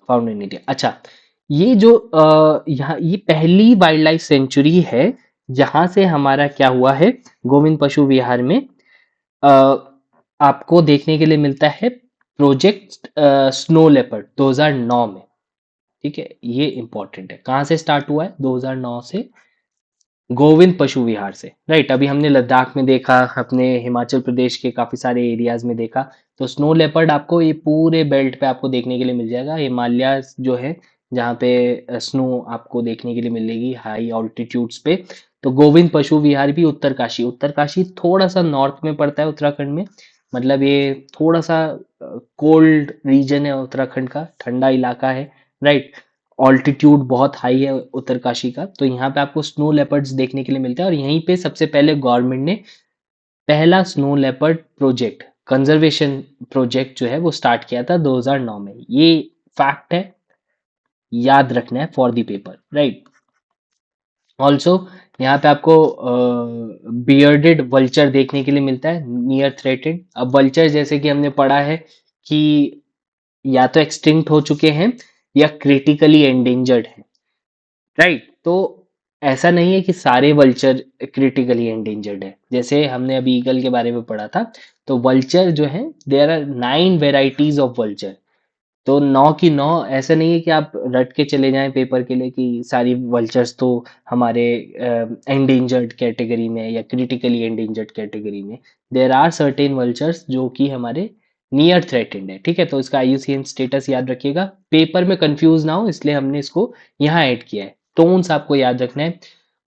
found in India. अच्छा, ये जो यहाँ ये पहली वाइल्ड लाइफ सेंचुरी है जहां से हमारा क्या हुआ है, गोविंद पशु विहार में अ, आपको देखने के लिए मिलता है प्रोजेक्ट स्नो लेपर्ड 2009 में। ठीक है, ये इंपॉर्टेंट है। कहाँ से स्टार्ट हुआ है? 2009 से, गोविंद पशु विहार से, राइट? अभी हमने लद्दाख में देखा, अपने हिमाचल प्रदेश के काफी सारे एरियाज में देखा। तो स्नो लेपर्ड आपको ये पूरे बेल्ट पे आपको देखने के लिए मिल जाएगा। हिमालय जो है जहाँ पे स्नो आपको देखने के लिए मिलेगी हाई ऑल्टीट्यूड्स पे। तो गोविंद पशु विहार भी उत्तरकाशी, उत्तरकाशी थोड़ा सा नॉर्थ में पड़ता है उत्तराखंड में, मतलब ये थोड़ा सा कोल्ड रीजन है उत्तराखंड का, ठंडा इलाका है, राइट? ऑल्टीट्यूड बहुत हाई है उत्तरकाशी का, तो यहाँ पे आपको स्नो लेपर्ड्स देखने के लिए मिलता है। और यहीं पे सबसे पहले गवर्नमेंट ने पहला snow leopard project, conservation project जो है वो स्टार्ट किया था 2009 में। ये फैक्ट है, याद रखना है for the paper, right? Also यहाँ पे आपको बियर्डेड वल्चर देखने के लिए मिलता है, नियर थ्रेटेड। अब वल्चर जैसे कि हमने पढ़ा है कि या तो एक्सटिंक्ट हो चुके हैं या क्रिटिकली एंडेंजर्ड हैं, राइट? तो ऐसा नहीं है कि सारे वल्चर क्रिटिकली एंडेंजर्ड है। जैसे हमने अभी ईगल के बारे में पढ़ा था, तो वल्चर जो है, there are 9 varieties of vulture. तो 9 की 9, ऐसा नहीं है कि आप रट के चले जाएं पेपर के लिए कि सारी वल्चर्स तो हमारे एंडेंजर्ड कैटेगरी में या क्रिटिकली एंडेंजर्ड कैटेगरी में। देयर आर सर्टेन वल्चर्स जो कि हमारे नियर थ्रेटेंड है। ठीक है, तो इसका आईयूसीएन स्टेटस याद रखिएगा, पेपर में कंफ्यूज ना हो इसलिए हमने इसको यहाँ ऐड किया है। टोन्स आपको याद रखना है।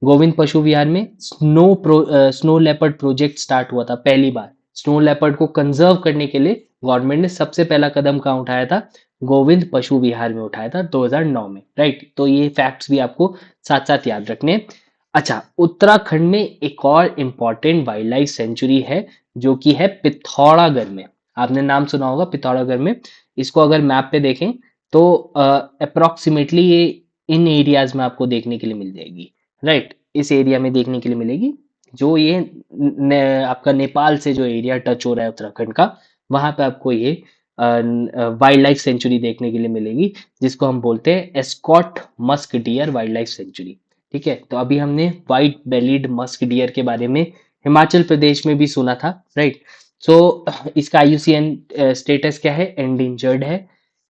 गोविंद पशु विहार में स्नो लेपर्ड प्रोजेक्ट स्टार्ट हुआ था पहली बार। स्नो लेपर्ड को कंजर्व करने के लिए गवर्नमेंट ने सबसे पहला कदम कहाँ उठाया था? गोविंद पशु विहार में उठाया था 2009 में, राइट? तो ये फैक्ट्स भी आपको साथ साथ याद रखने हैं। अच्छा, उत्तराखंड में एक और इम्पॉर्टेंट वाइल्ड लाइफ सेंचुरी है जो कि है पिथौरागढ़ में। आपने नाम सुना होगा पिथौरागढ़ में। इसको अगर मैप पे देखें तो अप्रोक्सीमेटली ये इन एरियाज में आपको देखने के लिए मिल जाएगी, राइट? इस एरिया में देखने के लिए मिलेगी, जो ये आपका नेपाल से जो एरिया टच हो रहा है उत्तराखंड का, वहां पे आपको ये वाइल्ड लाइफ सेंचुरी देखने के लिए मिलेगी, जिसको हम बोलते हैं Askot musk deer wild life sanctuary. ठीक है, तो अभी हमने व्हाइट बेलीड मस्क डियर के बारे में हिमाचल प्रदेश में भी सुना था, राइट। सो इसका IUCN स्टेटस क्या है, एंडेंजर्ड है।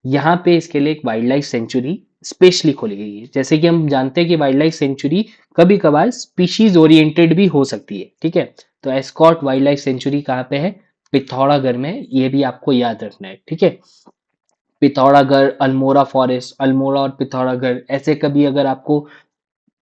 यहाँ पे इसके लिए एक वाइल्ड लाइफ सेंचुरी स्पेशली खोली गई है। जैसे कि हम जानते हैं कि वाइल्ड लाइफ सेंचुरी कभी कभार स्पीशीज ओरिएंटेड भी हो सकती है, ठीक है। तो एस्कॉट वाइल्ड लाइफ सेंचुरी कहाँ पे है, पिथौरागढ़ में है। ये भी आपको याद रखना है, ठीक है। पिथौरागढ़, अल्मोड़ा फॉरेस्ट, अल्मोड़ा और पिथौरागढ़, ऐसे कभी अगर आपको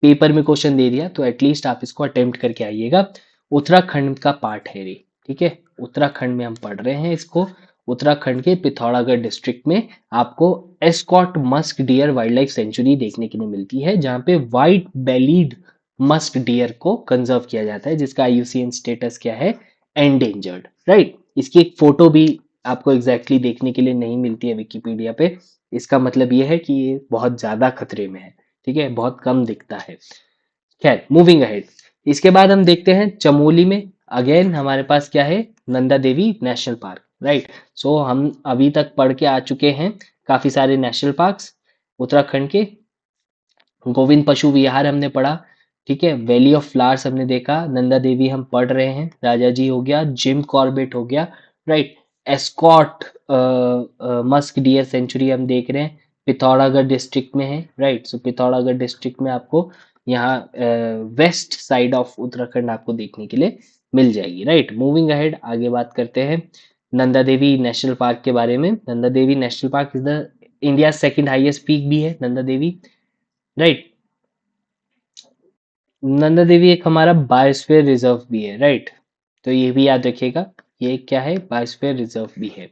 पेपर में क्वेश्चन दे दिया तो एटलीस्ट आप इसको अटेम्प्ट करके आइएगा। उत्तराखंड का पार्ट है ये, ठीक है। उत्तराखंड में हम पढ़ रहे हैं इसको। उत्तराखंड के पिथौरागढ़ डिस्ट्रिक्ट में आपको Askot musk deer wild life sanctuary देखने के लिए मिलती है, जहाँ पे व्हाइट बेलीड मस्क डियर को कंजर्व किया जाता है, जिसका IUCN स्टेटस क्या है, एंडेंजर्ड, राइट। इसकी एक फोटो भी आपको एग्जैक्टली देखने के लिए नहीं मिलती है विकिपीडिया पे। इसका मतलब ये है कि ये बहुत ज्यादा खतरे में है, ठीक है, बहुत कम दिखता है। खैर, मूविंग अहेड। इसके बाद हम देखते हैं चमोली में। अगेन हमारे पास क्या है, Nanda Devi national park, right. सो हम अभी तक पढ़ के आ चुके हैं काफी सारे नेशनल पार्क्स उत्तराखंड के। गोविंद पशु विहार हमने पढ़ा, ठीक है। वैली ऑफ फ्लावर्स हमने देखा, नंदा देवी हम पढ़ रहे हैं, राजा जी हो गया, जिम कॉर्बेट हो गया, right. Askot musk deer sanctuary हम देख रहे हैं, पिथौरागढ़ डिस्ट्रिक्ट में है, राइट। सो पिथौरागढ़ डिस्ट्रिक्ट में आपको यहाँ वेस्ट साइड ऑफ उत्तराखंड आपको देखने के लिए मिल जाएगी, राइट। मूविंग अहेड, आगे बात करते हैं नंदा देवी नेशनल पार्क के बारे में। Nanda Devi national park is the India second highest peak भी है नंदा देवी, राइट। नंदा देवी एक हमारा बायोस्फीयर रिजर्व भी है, राइट। तो ये भी याद रखिएगा, ये क्या है, बायोस्फीयर रिजर्व भी है।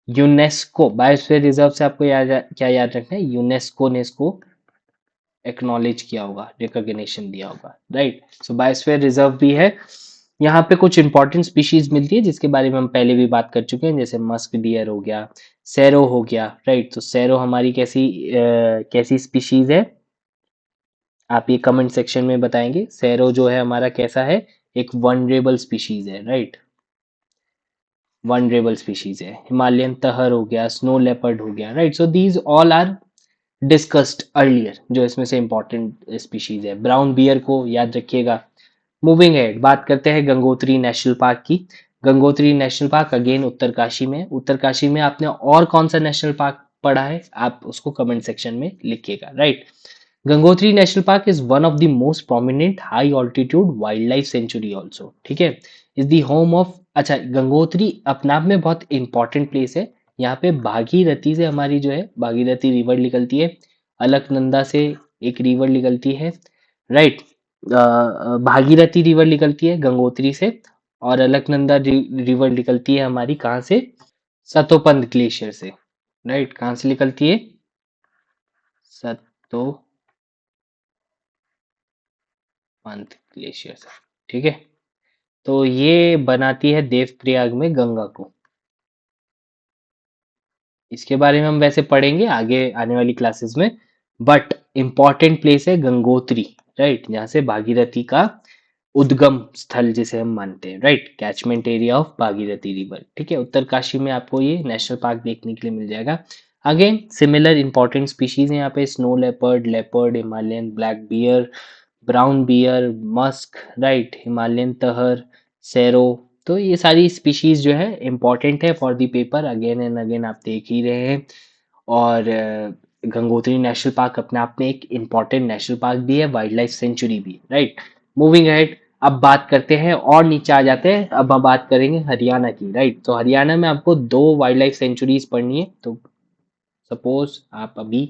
यूनेस्को बायोस्फीयर रिजर्व से आपको क्या याद रखना है, यूनेस्को ने इसको एक्नॉलेज किया होगा, रिकॉग्निशन दिया होगा, राइट। सो बायोस्फीयर रिजर्व भी है। यहाँ पे कुछ इंपॉर्टेंट स्पीशीज मिलती है जिसके बारे में हम पहले भी बात कर चुके हैं, जैसे मस्क डियर हो गया, सैरो हो गया, राइट। तो सैरो हमारी कैसी स्पीशीज है, आप ये कमेंट सेक्शन में बताएंगे। सैरो जो है हमारा कैसा है, एक वनरेबल स्पीशीज है, राइट। वनरेबल स्पीशीज है। हिमालयन तहर हो गया, स्नो लेपर्ड हो गया, right. So these all are discussed earlier, जो इसमें से इंपॉर्टेंट स्पीशीज है। ब्राउन बियर को याद रखिएगा। मूविंग हेड, बात करते हैं गंगोत्री नेशनल पार्क की। Gangotri national park again Uttarkashi में। उत्तरकाशी में आपने और कौन सा नेशनल पार्क पढ़ा है, आप उसको कमेंट सेक्शन में लिखिएगा, right. Gangotri national park is one of the most prominent high altitude wild life sanctuary also, ठीक है। इज द होम ऑफ, अच्छा, गंगोत्री अपने आप में बहुत इंपॉर्टेंट प्लेस है। यहाँ पे भागीरथी से हमारी जो है, भागीरथी रिवर निकलती है। अलकनंदा से एक रिवर निकलती है, राइट। भागीरथी रिवर निकलती है गंगोत्री से, और अलकनंदा रिवर निकलती है हमारी कहाँ से, सतोपंथ ग्लेशियर से, राइट। कहाँ से निकलती है, सतोपंथ ग्लेशियर से, ठीक है। तो ये बनाती है देवप्रयाग में गंगा को। इसके बारे में हम वैसे पढ़ेंगे आगे आने वाली क्लासेस में, बट इंपॉर्टेंट प्लेस है गंगोत्री, राइट, जहाँ से भागीरथी का उद्गम स्थल जिसे हम मानते हैं, right, catchment area of Bhagirathi river, ठीक है। उत्तरकाशी में आपको ये नेशनल पार्क देखने के लिए मिल जाएगा। अगेन सिमिलर इंपॉर्टेंट स्पीशीज है यहाँ पे, snow leopard, leopard, Himalayan black bear, brown bear, Musk, right, Himalayan तहर, सैरो। तो ये सारी स्पीशीज जो है इंपॉर्टेंट है for the paper, again and again आप देख ही रहे हैं। और गंगोत्री नेशनल पार्क अपने आप में एक इम्पॉर्टेंट नेशनल पार्क भी है, वाइल्ड लाइफ सेंचुरी भी, राइट। मूविंग अहेड, अब बात करते हैं और नीचे आ जाते हैं। अब हम बात करेंगे हरियाणा की, राइट। तो हरियाणा में आपको 2 वाइल्ड लाइफ सेंचुरीज पढ़नी है। तो सपोज आप अभी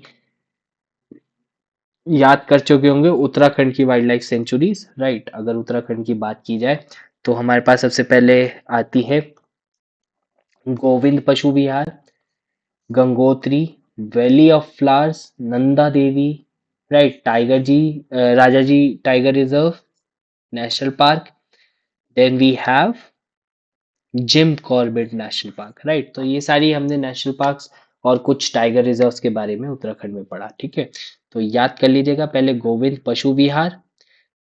याद कर चुके होंगे उत्तराखंड की वाइल्ड लाइफ सेंचुरीज, राइट। अगर उत्तराखंड की बात की जाए तो हमारे पास सबसे पहले आती है Govind Pashu Vihar, Gangotri, valley of flowers, Nanda Devi, right, tiger ji, Raja ji tiger reserve national park, then we have Jim Corbett national park, right. तो ये सारी हमने नेशनल पार्क्स और कुछ टाइगर रिजर्व्स के बारे में उत्तराखंड में पढ़ा, ठीक है। तो याद कर लीजिएगा, पहले गोविंद पशु विहार,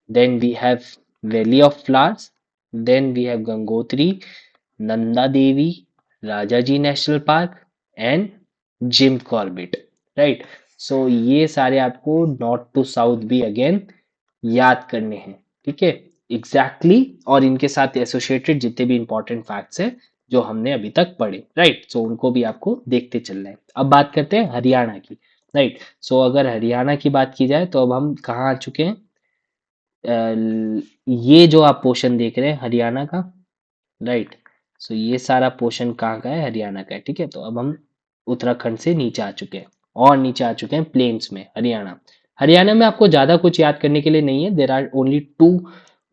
then we have Valley of Flowers, then we have Gangotri, Nanda Devi, Rajaji National Park and Jim Corbett, right? So ये सारे आपको नॉर्थ टू साउथ भी अगेन याद करने हैं, ठीक है। एग्जैक्टली और इनके साथ एसोसिएटेड जितने भी इंपॉर्टेंट फैक्ट्स हैं जो हमने अभी तक पढ़े, राइट। सो उनको भी आपको देखते चलना है। अब बात करते हैं हरियाणा की, राइट। सो अगर हरियाणा की बात की जाए तो अब हम कहाँ आ चुके हैं? ये जो आप पोर्शन देख रहे हैं हरियाणा का, राइट। सो ये सारा पोर्शन कहाँ का है? हरियाणा का है, ठीक है। तो अब हम उत्तराखंड से नीचे आ चुके हैं और नीचे आ चुके हैं प्लेन्स में, हरियाणा। हरियाणा में आपको ज्यादा कुछ याद करने के लिए नहीं है। There are only two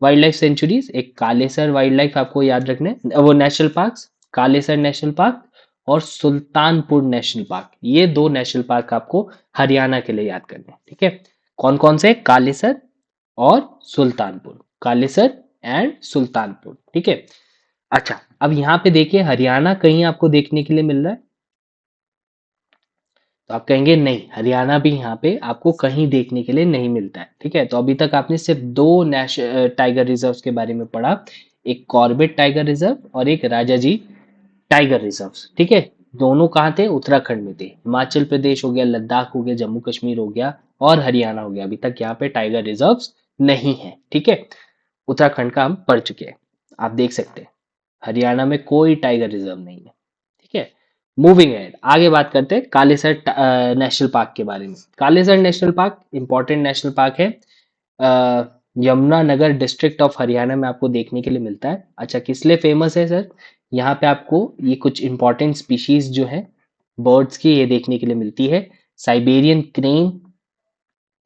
wild life sanctuaries. एक कालेसर वाइल्ड लाइफ आपको याद रखना है, वो national park, Kalesar national park और सुल्तानपुर नेशनल पार्क। ये दो नेशनल पार्क आपको हरियाणा के लिए याद करने हैं, ठीक है। कौन कौन से? कालेसर और सुल्तानपुर, कालेसर एंड सुल्तानपुर, ठीक है। अच्छा, अब यहाँ पे देखिए हरियाणा कहीं आपको देखने के लिए मिल रहा है? तो आप कहेंगे नहीं, हरियाणा भी यहाँ पे आपको कहीं देखने के लिए नहीं मिलता है, ठीक है। तो अभी तक आपने सिर्फ दो टाइगर रिजर्व्स के बारे में पढ़ा, एक कॉर्बेट टाइगर रिजर्व और एक राजाजी टाइगर रिजर्व, ठीक है। दोनों कहाँ थे? उत्तराखंड में थे। हिमाचल प्रदेश हो गया, लद्दाख हो गया, जम्मू कश्मीर हो गया और हरियाणा हो गया, अभी तक यहाँ पे टाइगर रिजर्व्स नहीं है, ठीक है। उत्तराखंड का हम पढ़ चुके हैं, आप देख सकते हैं हरियाणा में कोई टाइगर रिजर्व नहीं है, ठीक है। मूविंग एड, आगे बात करते हैं कालेसर नेशनल पार्क के बारे में। Kalesar national park important national park है, यमुनानगर डिस्ट्रिक्ट ऑफ हरियाणा में आपको देखने के लिए मिलता है। अच्छा, किस लिए फेमस है सर? यहाँ पे आपको ये कुछ इंपॉर्टेंट स्पीशीज जो है बर्ड्स की, ये देखने के लिए मिलती है। Siberian crane,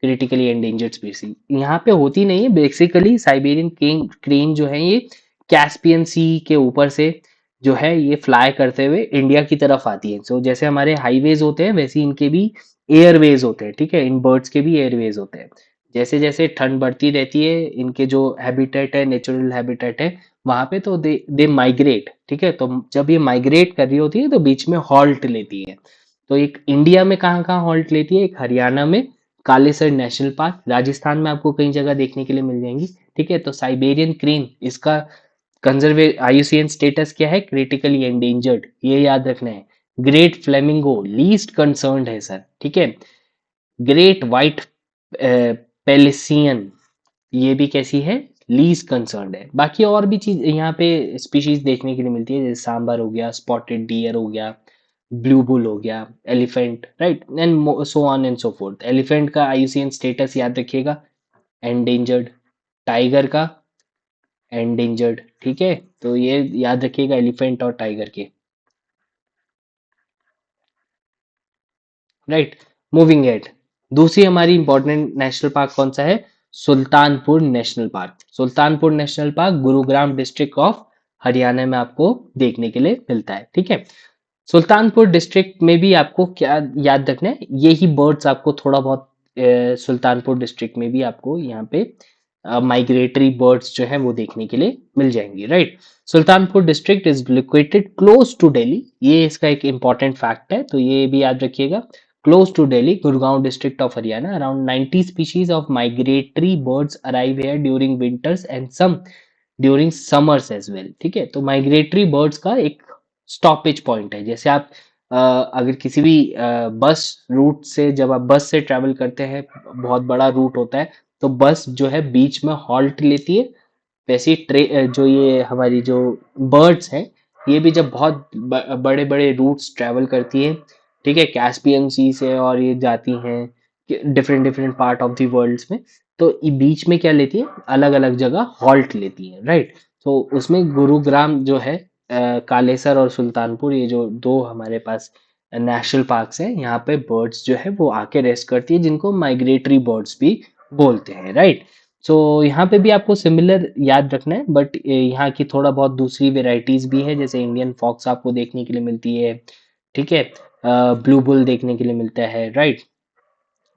critically endangered species यहाँ पे होती नहीं है। बेसिकली साइबेरियन क्रेन जो है ये कैस्पियन सी के ऊपर से जो है ये फ्लाई करते हुए इंडिया की तरफ आती है। सो जैसे हमारे हाईवेज होते हैं वैसे इनके भी एयरवेज होते हैं, ठीक है। इन बर्ड्स के भी एयरवेज होते हैं। जैसे जैसे ठंड बढ़ती रहती है, इनके जो हैबिटेट है, नेचुरल हैबिटेट है वहां पे, तो दे दे माइग्रेट, ठीक है। तो जब ये माइग्रेट कर रही होती है तो बीच में हॉल्ट लेती है। तो एक इंडिया में कहाँ कहाँ हॉल्ट लेती है? एक हरियाणा में कालेसर नेशनल पार्क, राजस्थान में आपको कई जगह देखने के लिए मिल जाएंगी, ठीक है। तो साइबेरियन क्रेन, इसका कंजर्वे आईयूसीएन स्टेटस क्या है? क्रिटिकली एंडेंजर्ड, ये याद रखना है। ग्रेट फ्लेमिंगो लीस्ट कंसर्न्ड है सर, ठीक है। ग्रेट व्हाइट पेलिसियन, ये भी कैसी है? लीस्ट कंसर्न्ड है। बाकी और भी चीज यहाँ पे स्पीशीज देखने के लिए मिलती है, जैसे सांबर हो गया, स्पॉटेड डियर हो गया, ब्लू बुल हो गया, elephant, right, and so on and so fourth. Elephant का आईयूसीएन स्टेटस याद रखिएगा, एंडेंजर्ड। टाइगर का एंडेंजर्ड, ठीक है। तो ये याद रखिएगा एलिफेंट और टाइगर के, राइट। मूविंग एट, दूसरी हमारी इंपॉर्टेंट नेशनल पार्क कौन सा है? Sultanpur national park. Sultanpur national park Gurugram district of Haryana में आपको देखने के लिए मिलता है, ठीक है। सुल्तानपुर डिस्ट्रिक्ट में भी आपको क्या याद रखना है? यही बर्ड्स आपको थोड़ा बहुत सुल्तानपुर डिस्ट्रिक्ट में भी आपको यहाँ पे माइग्रेटरी बर्ड्स जो है वो देखने के लिए मिल जाएंगी, राइट। Sultanpur district is located close to Delhi, ये इसका एक इंपॉर्टेंट फैक्ट है, तो ये भी याद रखिएगा। Close to Delhi, Gurgaon district of Haryana. Around 90 species of migratory birds arrive here during winters and some during summers as well, ठीक है। तो माइग्रेटरी बर्ड्स का एक स्टॉपेज पॉइंट है। जैसे आप अगर किसी भी बस रूट से, जब आप बस से ट्रेवल करते हैं, बहुत बड़ा रूट होता है, तो बस जो है बीच में हॉल्ट लेती है, वैसे ही जो ये हमारी जो बर्ड्स हैं ये भी जब बहुत बड़े बड़े रूट्स ट्रेवल करती हैं, ठीक है, कैस्पियन सी से, और ये जाती हैं different different part of the world में, तो ये बीच में क्या लेती है? अलग अलग जगह हॉल्ट लेती है, राइट। तो उसमें गुरुग्राम जो है, कालेसर और सुल्तानपुर, ये जो दो हमारे पास नेशनल पार्क्स हैं, यहाँ पे बर्ड्स जो है वो आके रेस्ट करती है, जिनको माइग्रेटरी बर्ड्स भी बोलते हैं, राइट। सो यहाँ पे भी आपको सिमिलर याद रखना है, बट यहाँ की थोड़ा बहुत दूसरी वेराइटीज भी है, जैसे इंडियन फॉक्स आपको देखने के लिए मिलती है, ठीक है। ब्लू बुल देखने के लिए मिलता है, राइट।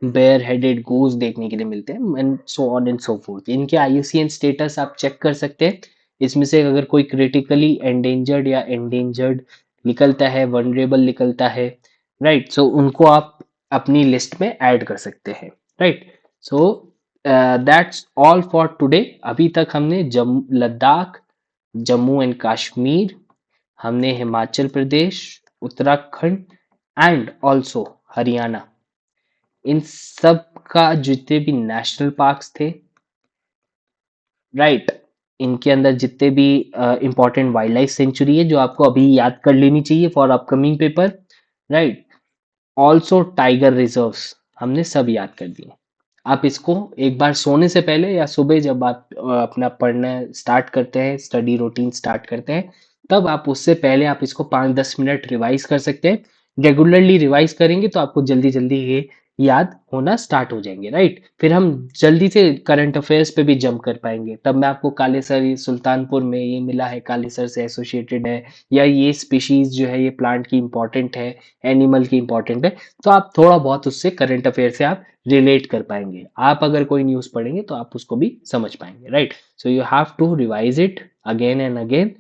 बेयर हेडेड गोज देखने के लिए मिलते हैं, and so on and so fourth. इनके आईयूसीएन स्टेटस आप चेक कर सकते हैं। इसमें से अगर कोई क्रिटिकली एंडेंजर्ड या एंडेंजर्ड निकलता है, वनरेबल निकलता है, राइट, सो उनको आप अपनी लिस्ट में ऐड कर सकते हैं, right. So that's all for today. अभी तक हमने लद्दाख, जम्मू एंड कश्मीर, हमने हिमाचल प्रदेश, उत्तराखंड एंड ऑल्सो हरियाणा, इन सब का जितने भी नेशनल पार्क्स थे, राइट, इनके अंदर जितने भी इंपॉर्टेंट वाइल्ड लाइफ सेंचुरी है जो आपको अभी याद कर लेनी चाहिए for upcoming paper, right. Also tiger reserves हमने सब याद कर दिए। आप इसको एक बार सोने से पहले या सुबह जब आप अपना पढ़ना स्टार्ट करते हैं, स्टडी रूटीन स्टार्ट करते हैं, तब आप उससे पहले आप इसको 5-10 मिनट रिवाइज कर सकते हैं। रेगुलरली रिवाइज करेंगे तो आपको जल्दी जल्दी ये याद होना स्टार्ट हो जाएंगे, राइट। फिर हम जल्दी से करंट अफेयर्स पे भी जंप कर पाएंगे। तब मैं आपको काले सर ये सुल्तानपुर में ये मिला है, काले सर से एसोसिएटेड है, या ये स्पीशीज जो है ये प्लांट की इंपॉर्टेंट है, एनिमल की इंपॉर्टेंट है, तो आप थोड़ा बहुत उससे करंट अफेयर से आप रिलेट कर पाएंगे। आप अगर कोई न्यूज़ पढ़ेंगे तो आप उसको भी समझ पाएंगे, right. So you have to revise it again and again,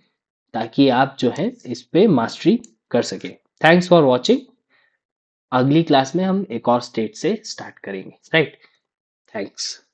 ताकि आप जो है इस पे मास्टरी कर सके। Thanks for watching. अगली क्लास में हम एक और स्टेट से स्टार्ट करेंगे, राइट। थैंक्स।